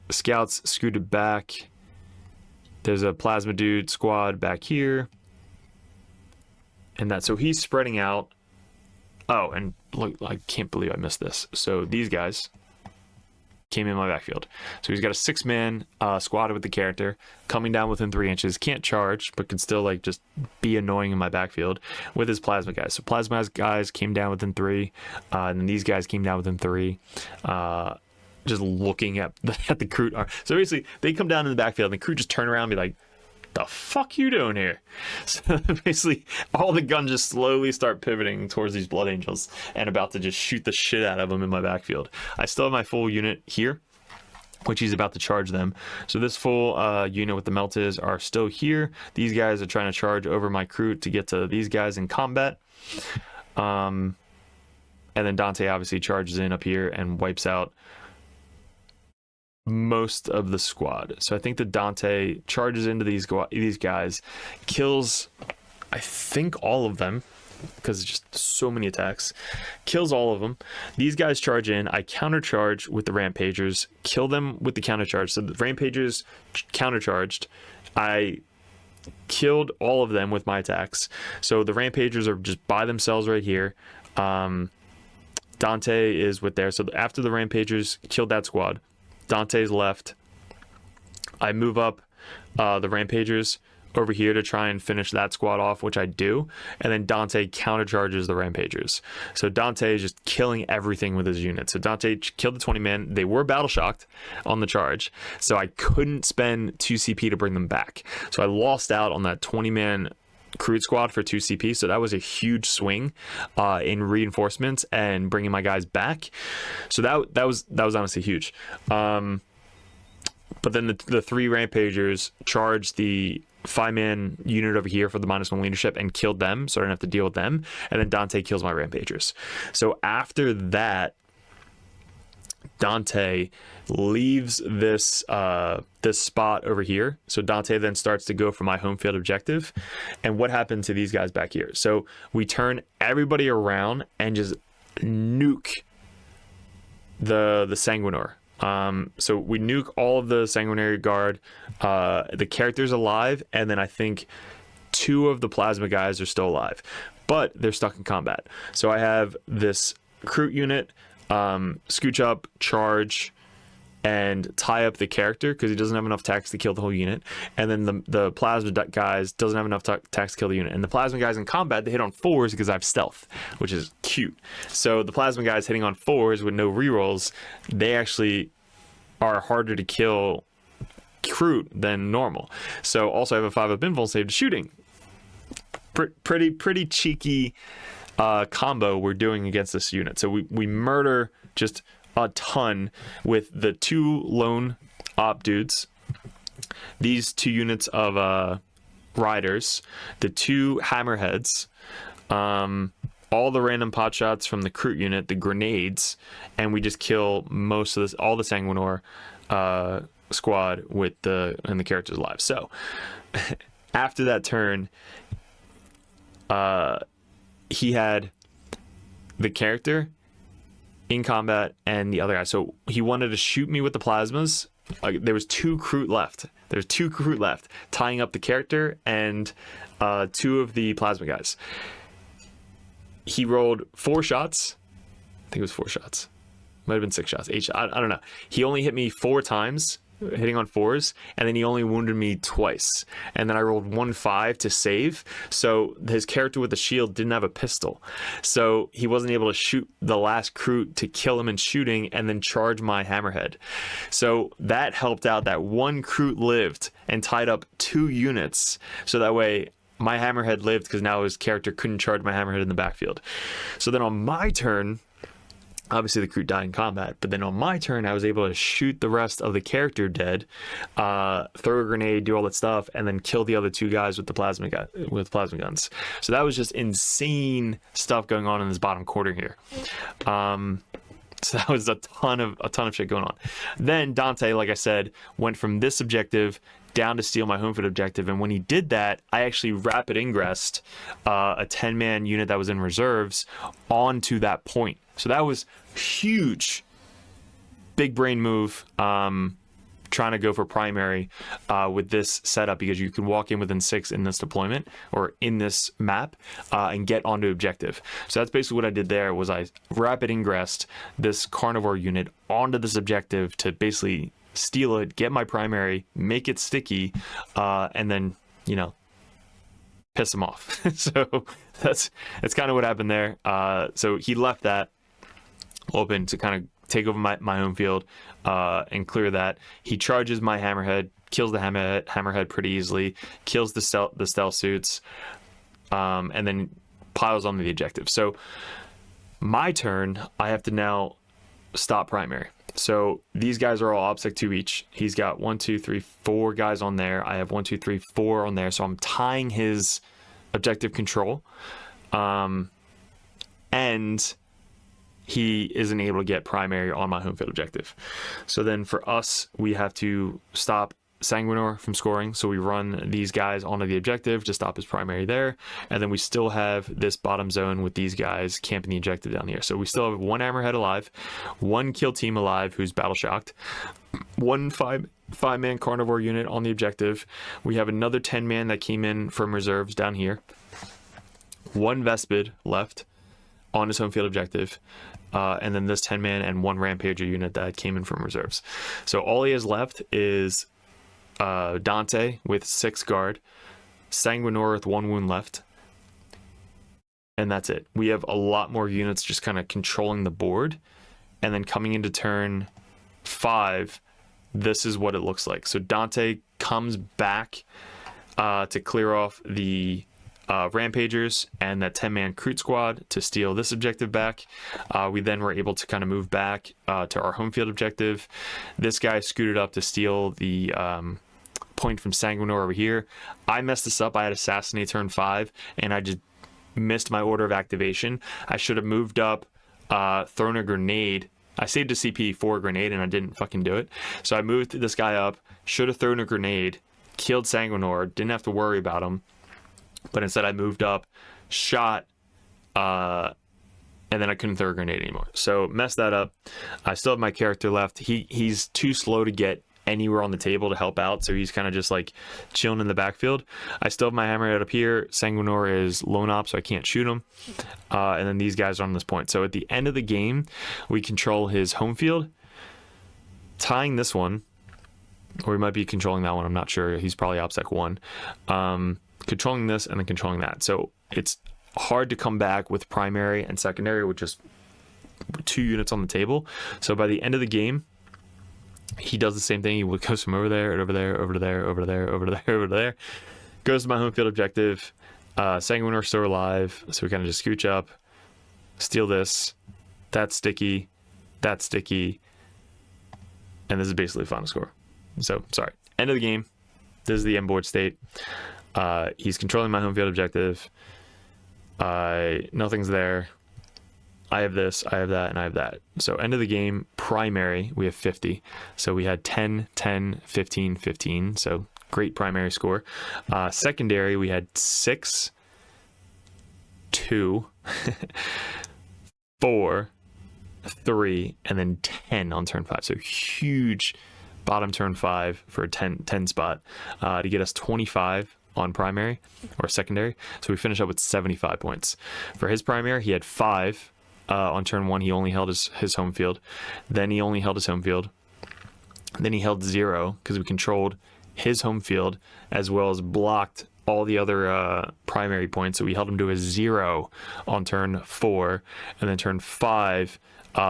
Scouts scooted back. There's a plasma dude squad back here. And so he's spreading out. Oh, and look, I can't believe I missed this. So these guys came in my backfield. So he's got a 6-man squad with the character coming down within 3 inches. Can't charge, but can still like just be annoying in my backfield with his plasma guys. So plasma guys came down within 3, and then these guys came down within 3. just looking at the Kroot. So basically, they come down in the backfield, and the Kroot just turn around and be like, the fuck you doing here? So basically, all the guns just slowly start pivoting towards these Blood Angels and about to just shoot the shit out of them in my backfield. I still have my full unit here, which he's about to charge them. So this full unit with the Meltas are still here. These guys are trying to charge over my Kroot to get to these guys in combat. And then Dante obviously charges in up here and wipes out most of the squad. So I think that Dante charges into these guys, kills I think all of them, because it's just so many attacks, kills all of them. These guys charge in, I countercharge with the Rampagers, kill them with the countercharge. So the Rampagers countercharged, I killed all of them with my attacks. So the Rampagers are just by themselves right here. Dante is with there. So after the Rampagers killed that squad, Dante's left. I move up the Rampagers over here to try and finish that squad off, which I do, and then Dante countercharges the Rampagers. So Dante is just killing everything with his unit. So Dante killed the 20 men. They were battle shocked on the charge, so I couldn't spend 2 CP to bring them back. So I lost out on that 20 man Kroot squad for 2 CP, so that was a huge swing in reinforcements and bringing my guys back. So that was honestly huge. But then the 3 Rampagers charged the 5-man unit over here for the -1 leadership and killed them, so I didn't have to deal with them. And then Dante kills my Rampagers. So after that, Dante leaves this this spot over here. So Dante then starts to go for my home field objective. And what happened to these guys back here? So we turn everybody around and just nuke the Sanguinor. So we nuke all of the Sanguinary Guard. The character's alive, and then I think 2 of the Plasma guys are still alive, but they're stuck in combat. So I have this Kroot unit scooch up, charge, and tie up the character because he doesn't have enough tax to kill the whole unit. And then the Plasma guys doesn't have enough tax to kill the unit. And the Plasma guys in combat, they hit on 4s because I have stealth, which is cute. So the Plasma guys hitting on 4s with no rerolls, they actually are harder to kill Kroot than normal. So also I have a 5-up invul save to shooting. Pretty cheeky combo we're doing against this unit. So we murder just a ton with the 2 lone op dudes, these 2 units of riders, the 2 hammerheads, all the random pot shots from the Kroot unit, the grenades, and we just kill most of this, all the Sanguinor squad with the characters alive. So after that turn, he had the character in combat and the other guy. So he wanted to shoot me with the plasmas. There was 2 Kroot left. There's 2 Kroot left, tying up the character and 2 of the plasma guys. He rolled 4 shots. I think it was 4 shots. Might have been 6 shots. 8 shots. I don't know. He only hit me 4 times, hitting on 4s, and then he only wounded me twice. And then I rolled 1-5 to save. So his character with the shield didn't have a pistol. So he wasn't able to shoot the last Kroot to kill him in shooting and then charge my hammerhead. So that helped out that 1 Kroot lived and tied up 2 units. So that way my hammerhead lived because now his character couldn't charge my hammerhead in the backfield. So then on my turn, obviously the Kroot died in combat, but then on my turn I was able to shoot the rest of the character dead, throw a grenade, do all that stuff, and then kill the other 2 guys with the plasma guns. So that was just insane stuff going on in this bottom quarter here. So that was a ton of shit going on. Then Dante, like I said, went from this objective down to steal my home field objective, and when he did that, I actually rapid ingressed a 10-man unit that was in reserves onto that point. So that was huge, big brain move, trying to go for primary with this setup, because you can walk in within 6 in this deployment or in this map and get onto objective. So that's basically what I did there, was I rapid ingressed this carnivore unit onto this objective to basically steal it, get my primary, make it sticky, and then, you know, piss him off. So that's kind of what happened there. So he left that open to kind of take over my home field, and clear that. He charges my hammerhead, kills the hammerhead pretty easily, kills the stealth suits, and then piles on the objective. So my turn, I have to now stop primary. So these guys are all OBSEC 2 each. He's got 1, 2, 3, 4 guys on there. I have 1, 2, 3, 4 on there. So I'm tying his objective control. And he isn't able to get primary on my home field objective. So then for us, we have to stop Sanguinor from scoring. So we run these guys onto the objective to stop his primary there. And then we still have this bottom zone with these guys camping the objective down here. So we still have 1 hammerhead alive, 1 kill team alive who's battle shocked, 1 five-man carnivore unit on the objective. We have another 10-man that came in from reserves down here. 1 Vespid left on his home field objective. And then this 10-man and 1 Rampager unit that came in from reserves. So all he has left is Dante with 6 guard, Sanguinor with 1 wound left, and that's it. We have a lot more units just kind of controlling the board, and then coming into turn 5, this is what it looks like. So Dante comes back to clear off the Rampagers and that 10-man Kroot squad to steal this objective back. We then were able to kind of move back to our home field objective. This guy scooted up to steal the point from Sanguinor over here. I messed this up. I had Assassinate turn 5, and I just missed my order of activation. I should have moved up, thrown a grenade. I saved a CP for a grenade, and I didn't fucking do it. So I moved this guy up, should have thrown a grenade, killed Sanguinor, didn't have to worry about him. But instead I moved up, shot, and then I couldn't throw a grenade anymore. So messed that up. I still have my character left. He's too slow to get anywhere on the table to help out, so he's kind of just like chilling in the backfield. I still have my hammerhead up here. Sanguinor is lone op, so I can't shoot him. And then these guys are on this point. So at the end of the game, we control his home field, tying this one, or we might be controlling that one. I'm not sure. He's probably OPSEC 1. Controlling this and then controlling that. So it's hard to come back with primary and secondary with just 2 units on the table. So by the end of the game, he does the same thing. He goes from over there, over there, over to there, over to there, over to there, over to there. Goes to my home field objective. Sanguinor still alive. So we kind of just scooch up, steal this. That's sticky. That's sticky. And this is basically the final score. So, sorry. End of the game. This is the end board state. He's controlling my home field objective. Nothing's there. I have this, I have that, and I have that. So end of the game, primary, we have 50. So we had 10, 10, 15, 15. So great primary score. Secondary, we had 6, 2, 4, 3, and then 10 on turn 5. So huge bottom turn 5 for a 10 spot to get us 25 on primary or secondary. So we finish up with 75 points. For his primary, he had 5. On turn 1, he only held his home field. Then he only held his home field. Then he held 0 because we controlled his home field as well as blocked all the other primary points. So we held him to a 0 on turn 4. And then turn 5,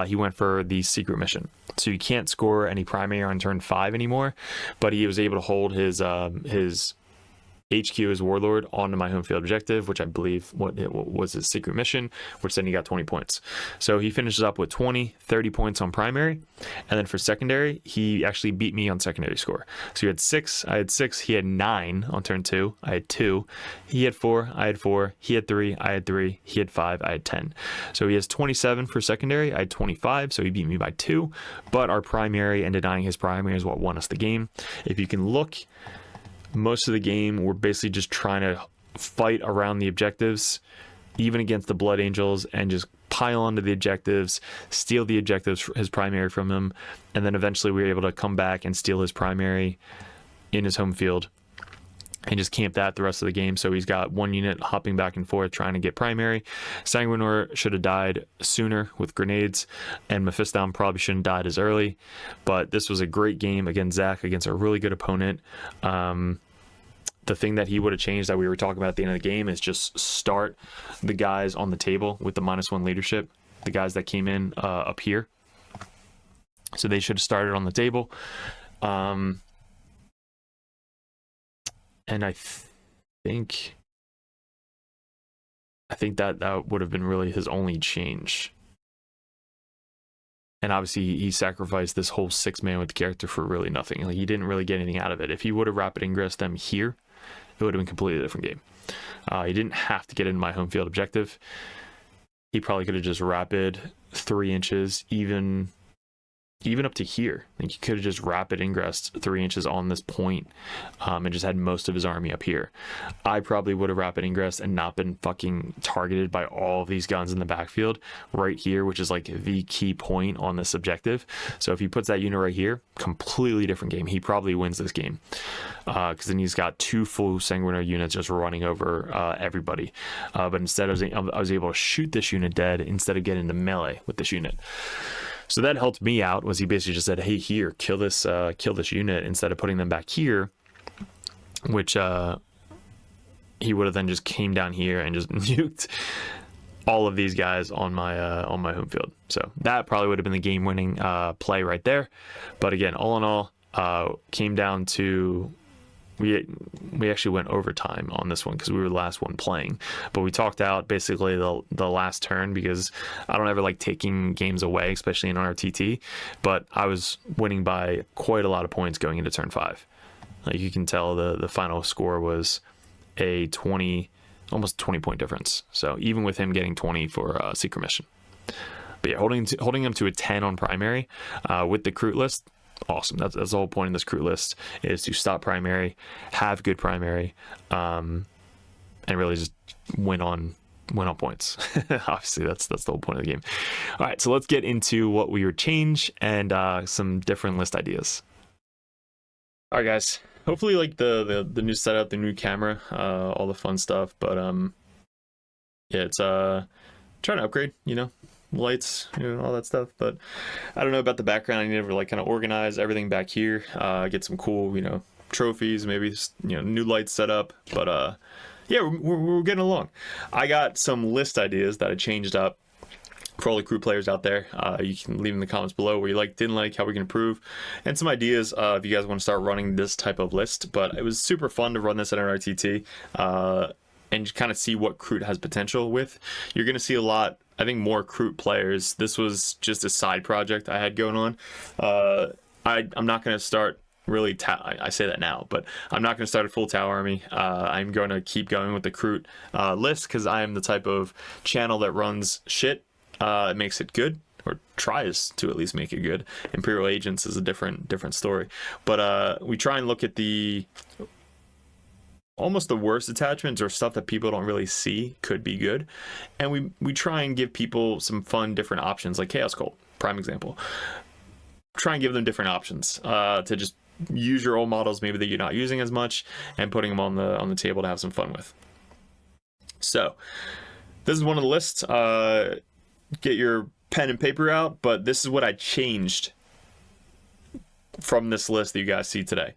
he went for the secret mission. So you can't score any primary on turn 5 anymore, but he was able to hold his HQ as Warlord onto my home field objective, which I believe was his secret mission, which then he got 20 points. So he finishes up with 30 points on primary. And then for secondary, he actually beat me on secondary score. So he had 6, I had 6, he had 9 on turn 2, I had 2, he had 4, I had 4, he had 3, I had 3, he had 5, I had 10. So he has 27 for secondary, I had 25, so he beat me by 2. But our primary and denying his primary is what won us the game. If you can look, most of the game we're basically just trying to fight around the objectives, even against the Blood Angels, and just pile onto the objectives, steal the objectives, his primary from him, and then eventually we were able to come back and steal his primary in his home field and just camp that the rest of the game. So he's got 1 unit hopping back and forth trying to get primary. Sanguinor should have died sooner with grenades, and Mephiston probably shouldn't have died as early. But this was a great game against Zach, against a really good opponent. The thing that he would have changed that we were talking about at the end of the game is just start the guys on the table with the -1 leadership, the guys that came in up here. So they should have started on the table. And I think that would have been really his only change. And obviously he sacrificed this whole 6-man with the character for really nothing. Like, he didn't really get anything out of it. If he would have rapid ingressed them here, it would have been a completely different game. He didn't have to get into my home field objective. He probably could have just rapid 3 inches, even up to here. Like, he could have just rapid ingressed 3 inches on this point, and just had most of his army up here. I probably would have rapid ingressed and not been fucking targeted by all of these guns in the backfield right here, which is like the key point on this objective. So if he puts that unit right here, completely different game. He probably wins this game, because then he's got 2 full sanguinary units just running over everybody. But instead, I was able to shoot this unit dead instead of getting into melee with this unit. So that helped me out. Was he basically just said, hey, here, kill this unit, instead of putting them back here, which he would have then just came down here and just nuked all of these guys on my home field. So that probably would have been the game-winning play right there. But again, all in all, came down to, we actually went overtime on this one because we were the last one playing, but we talked out basically the last turn, because I don't ever like taking games away, especially in RTT, but I was winning by quite a lot of points going into turn 5. Like, you can tell the final score was a almost 20 point difference. So even with him getting 20 for secret mission, but yeah, holding him to a 10 on primary with the Kroot list. Awesome. That's the whole point of this Kroot list, is to stop primary, have good primary, and really just win on points. Obviously, that's the whole point of the game. All right, so let's get into what we would change and some different list ideas. All right, guys. Hopefully, like the new setup, the new camera, all the fun stuff. But yeah, it's trying to upgrade. Lights, all that stuff, but I don't know about the background. I need to like kind of organize everything back here, get some cool trophies, maybe new lights set up. But yeah, we're getting along. I got some list ideas that I changed up for all the Kroot players out there. You can leave in the comments below where you didn't like, how we can improve, and some ideas if you guys want to start running this type of list. But it was super fun to run this at an RTT and kind of see what Kroot has potential with. You're going to see a lot, I think, more Kroot players. This was just a side project I had going on. I'm not going to start really, I say that now, but I'm not going to start a full Tau army. I'm going to keep going with the Kroot list, because I am the type of channel that runs shit. It makes it good, or tries to at least make it good. Imperial Agents is a different story. But we try and look at almost the worst attachments, or stuff that people don't really see could be good, and we try and give people some fun different options, like Chaos Cult, prime example. Try and give them different options to just use your old models maybe that you're not using as much, and putting them on the table to have some fun with. So this is one of the lists. Get your pen and paper out, but this is what I changed from this list that you guys see today.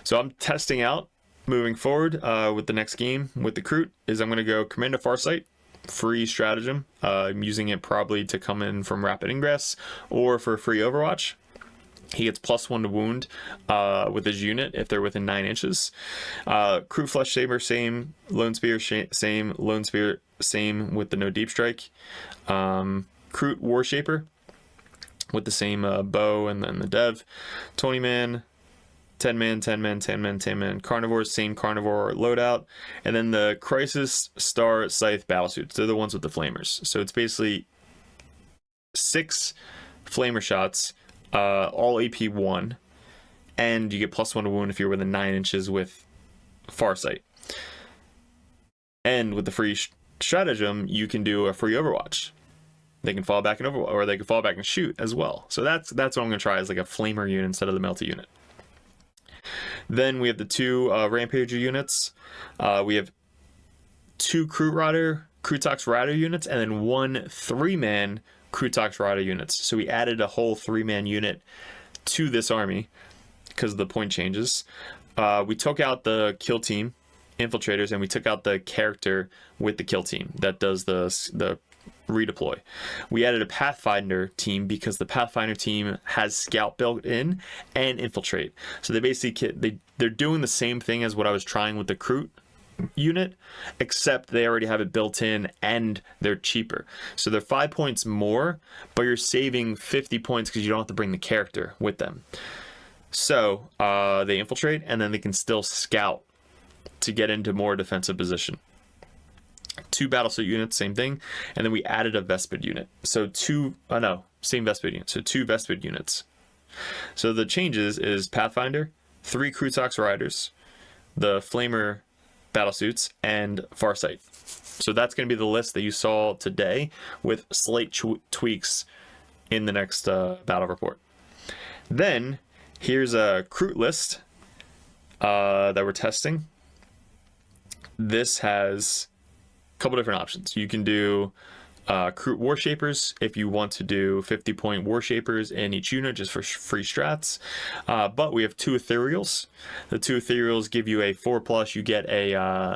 So I'm testing out, moving forward with the next game with the Kroot, is I'm going to go Commando Farsight, free stratagem. I'm using it probably to come in from rapid ingress or for free Overwatch. He gets +1 to wound with his unit if they're within 9 inches. Kroot Flesh Saber, same. Lone Spear, same. Lone Spear, same with the no deep strike. Kroot War Shaper with the same bow and then the dev. 20-man, 10-man, 10-man, 10-man, 10-man. Carnivores, same carnivore loadout. And then the Crisis Star Scythe battlesuits. They're the ones with the flamers. So it's basically 6 flamer shots, all AP 1. And you get +1 to wound if you're within 9 inches with Farsight. And with the free stratagem, you can do a free Overwatch. They can fall back and Overwatch, or they can fall back and shoot as well. So that's what I'm going to try, is like a flamer unit instead of the melty unit. Then we have the 2 Rampager units. We have 2 Krootox Rider units, and then 1 3-man Krootox Rider units. So we added a whole 3-man unit to this army because of the point changes. We took out the kill team infiltrators, and we took out the character with the kill team that does the redeploy. We added a Pathfinder team because the Pathfinder team has Scout built in and Infiltrate. So they basically they're doing the same thing as what I was trying with the Kroot unit, except they already have it built in and they're cheaper. So they're 5 points more, but you're saving 50 points because you don't have to bring the character with them. So they infiltrate, and then they can still scout to get into more defensive position. 2 battlesuit units, same thing, and then we added a Vespid unit. So same Vespid unit. So 2 Vespid units. So the changes is Pathfinder, 3 Kroot Riders, the Flamer battlesuits, and Farsight. So that's going to be the list that you saw today, with slight tweaks in the next battle report. Then here's a Kroot list that we're testing. This has a couple different options. You can do Kroot Warshapers if you want to do 50-point Warshapers in each unit just for free strats. But we have 2 Ethereals. The 2 Ethereals give you a 4+, you get a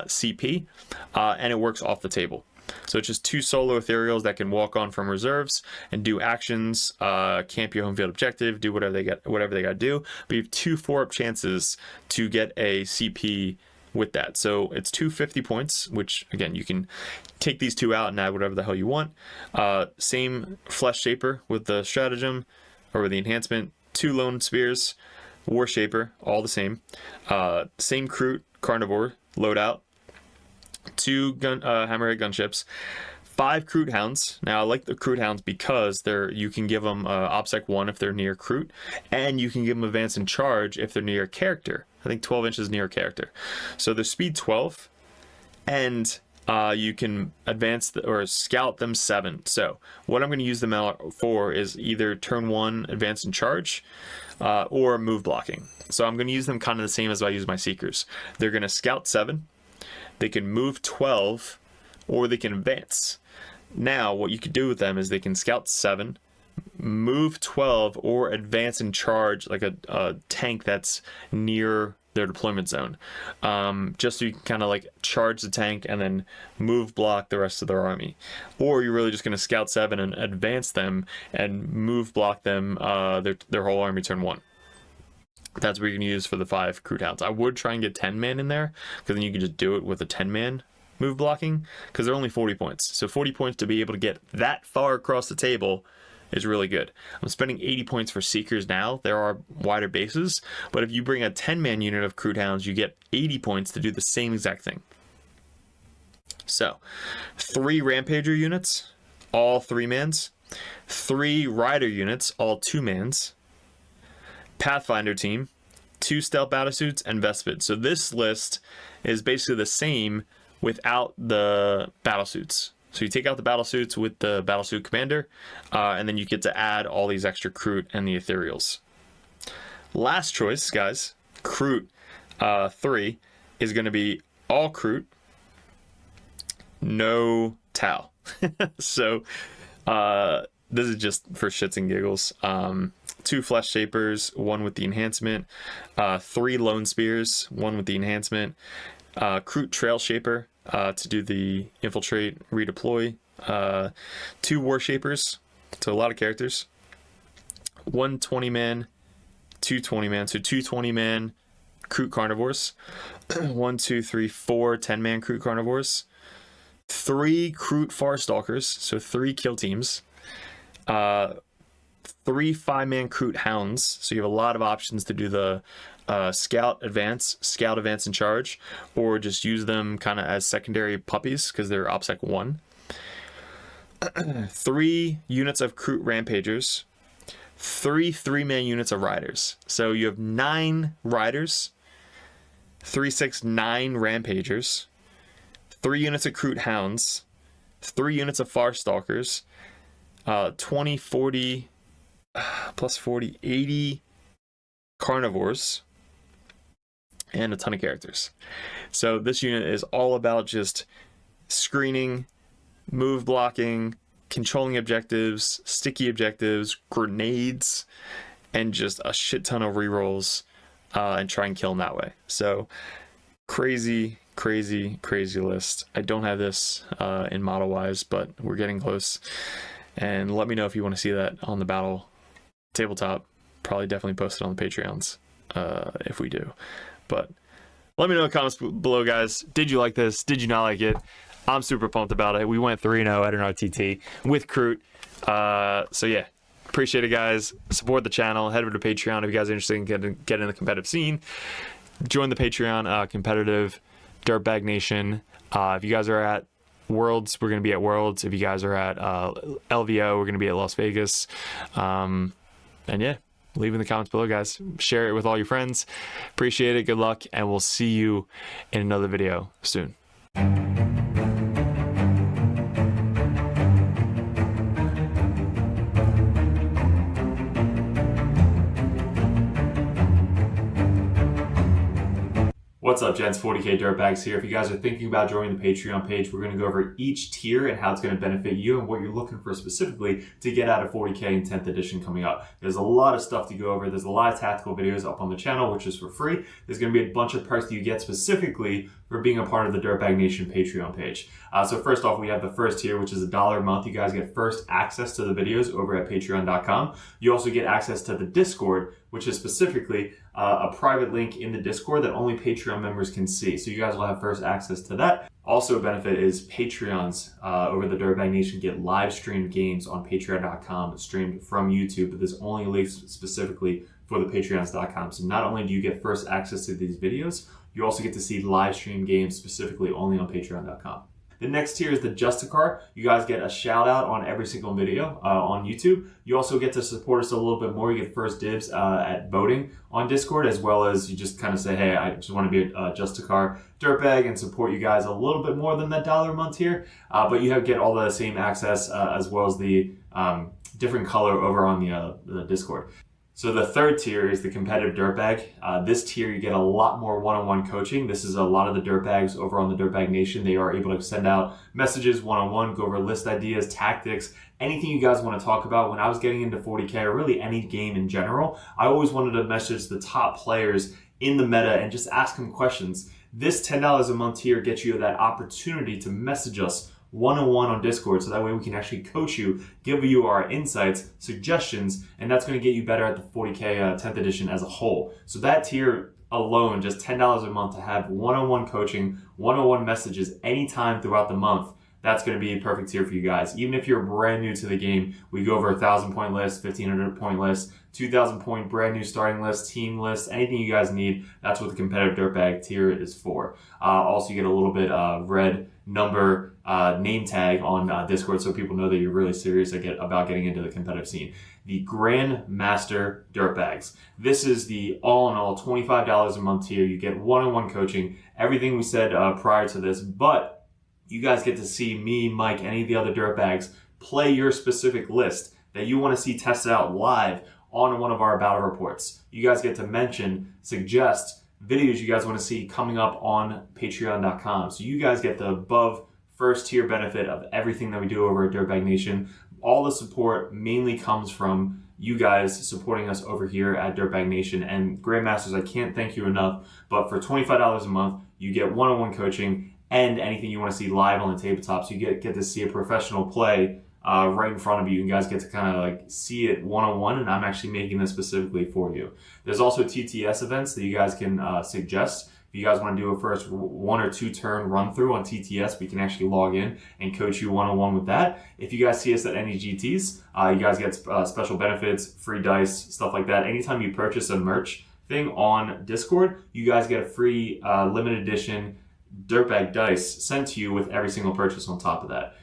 CP, and it works off the table. So it's just 2 solo Ethereals that can walk on from reserves and do actions, camp your home field objective, do whatever they got to do. But you have 2 4-up chances to get a CP with that. So it's 250 points, which again, you can take these 2 out and add whatever the hell you want. Same Flesh Shaper with the stratagem or with the enhancement, 2 Lone Spears, War Shaper, all the same. Same Kroot Carnivore loadout, 2 Hammerhead gunships, 5 Kroot Hounds. Now I like the Kroot Hounds because you can give them OBSEC 1 if they're near Kroot, and you can give them advance and charge if they're near a character. I think 12 inches near a character. So they're speed 12, and you can advance or scout them 7. So what I'm going to use them out for is either turn 1 advance and charge, or move blocking. So I'm going to use them kind of the same as I use my Seekers. They're going to scout 7, they can move 12, or they can advance. Now what you could do with them is they can scout 7, move 12, or advance and charge like a tank that's near their deployment zone, just so you can kind of like charge the tank and then move block the rest of their army. Or you're really just going to scout 7 and advance them and move block them their whole army turn 1. That's what you're going to use for the 5 Kroot Hounds. I would try and get 10 man in there, because then you can just do it with a 10 man move blocking, because they're only 40 points. So 40 points to be able to get that far across the table is really good. I'm spending 80 points for Seekers now. There are wider bases, but if you bring a 10-man unit of Kroot Hounds, you get 80 points to do the same exact thing. So 3 Rampager units, all 3-mans. 3 Rider units, all 2-mans. Pathfinder team, 2 Stealth Battlesuits, and Vespid. So this list is basically the same without the Battlesuits. So you take out the Battlesuits with the Battlesuit Commander, and then you get to add all these extra Kroot and the Ethereals. Last choice, guys, Kroot 3 is going to be all Kroot, no Tau. So this is just for shits and giggles. 2 Flesh Shapers, 1 with the enhancement, 3 Lone Spears, 1 with the enhancement, Kroot Trail Shaper to do the infiltrate, redeploy, 2 War Shapers, so a lot of characters, 1 20-man, 2 20-man, so 2 20-man Kroot Carnivores, 1 2 3 4 10-man Kroot Carnivores, 3 Kroot Farstalkers, so 3 kill teams, 3 5-man Kroot Hounds, so you have a lot of options to do the scout advance and charge, or just use them kind of as secondary puppies because they're OBSEC 1. 3 units of Kroot Rampagers, 3 3-man units of Riders. So you have 9 Riders, 3 6 9 Rampagers, 3 units of Kroot Hounds, 3 units of Farstalkers, 20 40 plus 40 80 Carnivores, and a ton of characters. So this unit is all about just screening, move blocking, controlling objectives, sticky objectives, grenades, and just a shit ton of rerolls, and try and kill them that way. So crazy crazy list. I don't have this in model wise, but we're getting close. And let me know if you want to see that on the battle tabletop. Probably definitely post it on the Patreons if we do. But let me know in the comments below, guys. Did you like this? Did you not like it? I'm super pumped about it. We went 3-0 at an RTT with Kroot. So yeah, appreciate it, guys. Support the channel. Head over to Patreon if you guys are interested in getting in the competitive scene. Join the Patreon competitive Dirtbag Nation. If you guys are at Worlds, we're going to be at Worlds. If you guys are at LVO, we're going to be at Las Vegas. And yeah, leave in the comments below, guys. Share it with all your friends. Appreciate it. Good luck, and we'll see you in another video soon. What's up, gents? 40k Dirtbags here. If you guys are thinking about joining the Patreon page, we're going to go over each tier and how it's going to benefit you and what you're looking for specifically to get out of 40k in 10th edition coming up. There's a lot of stuff to go over. There's a lot of tactical videos up on the channel, which is for free. There's going to be a bunch of perks that you get specifically for being a part of the Dirtbag Nation Patreon page. So first off, we have the first tier, which is $1 a month. You guys get first access to the videos over at patreon.com. You also get access to the Discord, which is specifically a private link in the Discord that only Patreon members can see. So you guys will have first access to that. Also a benefit is Patreons over the Dirtbag Nation get live streamed games on patreon.com streamed from YouTube, but this only links specifically for the patreons.com. So not only do you get first access to these videos, you also get to see live stream games specifically only on patreon.com. The next tier is the Justicar. You guys get a shout out on every single video on YouTube. You also get to support us a little bit more. You get first dibs at voting on Discord, as well as you just kind of say, hey, I just want to be a Justicar Dirtbag and support you guys a little bit more than that $1 a month tier. But you get all the same access as well as the different color over on the Discord. So the third tier is the competitive Dirtbag. This tier, you get a lot more one-on-one coaching. This is a lot of the Dirtbags over on the Dirtbag Nation. They are able to send out messages one-on-one, go over list ideas, tactics, anything you guys want to talk about. When I was getting into 40k, or really any game in general, I always wanted to message the top players in the meta and just ask them questions. This $10 a month tier gets you that opportunity to message us one-on-one on Discord, so that way we can actually coach you, give you our insights, suggestions, and that's going to get you better at the 40k 10th edition as a whole. So that tier alone, just $10 a month to have one-on-one coaching, one-on-one messages anytime throughout the month, that's going to be a perfect tier for you guys. Even if you're brand new to the game, we go over 1,000-point list, 1,500-point list, 2,000-point brand new starting list, team list, anything you guys need. That's what the competitive Dirtbag tier is for. Also, you get a little bit red number name tag on Discord, so people know that you're really serious about getting into the competitive scene. The Grandmaster Dirtbags. This is the all-in-all $25 a month tier. You get one-on-one coaching, everything we said prior to this, but you guys get to see me, Mike, any of the other Dirtbags play your specific list that you want to see tested out live on one of our battle reports. You guys get to mention, suggest videos you guys want to see coming up on patreon.com. So you guys get the above first tier benefit of everything that we do over at Dirtbag Nation. All the support mainly comes from you guys supporting us over here at Dirtbag Nation. And Grandmasters, I can't thank you enough, but for $25 a month, you get one-on-one coaching and anything you want to see live on the tabletop. So you get to see a professional play right in front of you. You guys get to kind of like see it one-on-one, and I'm actually making this specifically for you. There's also TTS events that you guys can suggest. If you guys want to do a first 1 or 2 turn run through on TTS, we can actually log in and coach you one-on-one with that. If you guys see us at any GTs, you guys get special benefits, free dice, stuff like that. Anytime you purchase a merch thing on Discord, you guys get a free limited edition Dirtbag dice sent to you with every single purchase on top of that.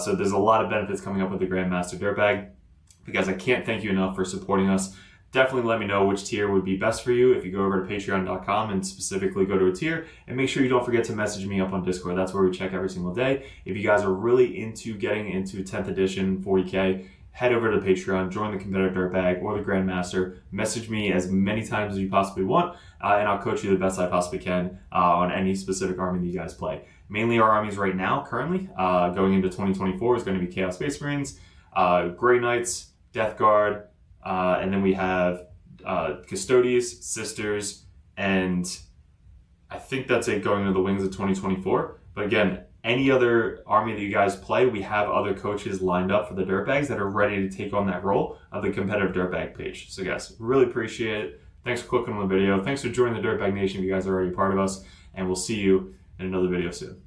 So there's a lot of benefits coming up with the Grandmaster Dirtbag. Because I can't thank you enough for supporting us. Definitely let me know which tier would be best for you if you go over to patreon.com and specifically go to a tier. And make sure you don't forget to message me up on Discord. That's where we check every single day. If you guys are really into getting into 10th edition 40k, head over to Patreon, join the competitive Dirtbag or the Grandmaster. Message me as many times as you possibly want, and I'll coach you the best I possibly can on any specific army that you guys play. Mainly our armies right now, currently, going into 2024, is going to be Chaos Space Marines, Grey Knights, Death Guard, and then we have Custodies, Sisters, and I think that's it going into the Wings of 2024. But again, any other army that you guys play, we have other coaches lined up for the Dirtbags that are ready to take on that role of the competitive Dirtbag page. So guys, really appreciate it. Thanks for clicking on the video. Thanks for joining the Dirtbag Nation if you guys are already part of us. And we'll see you in another video soon.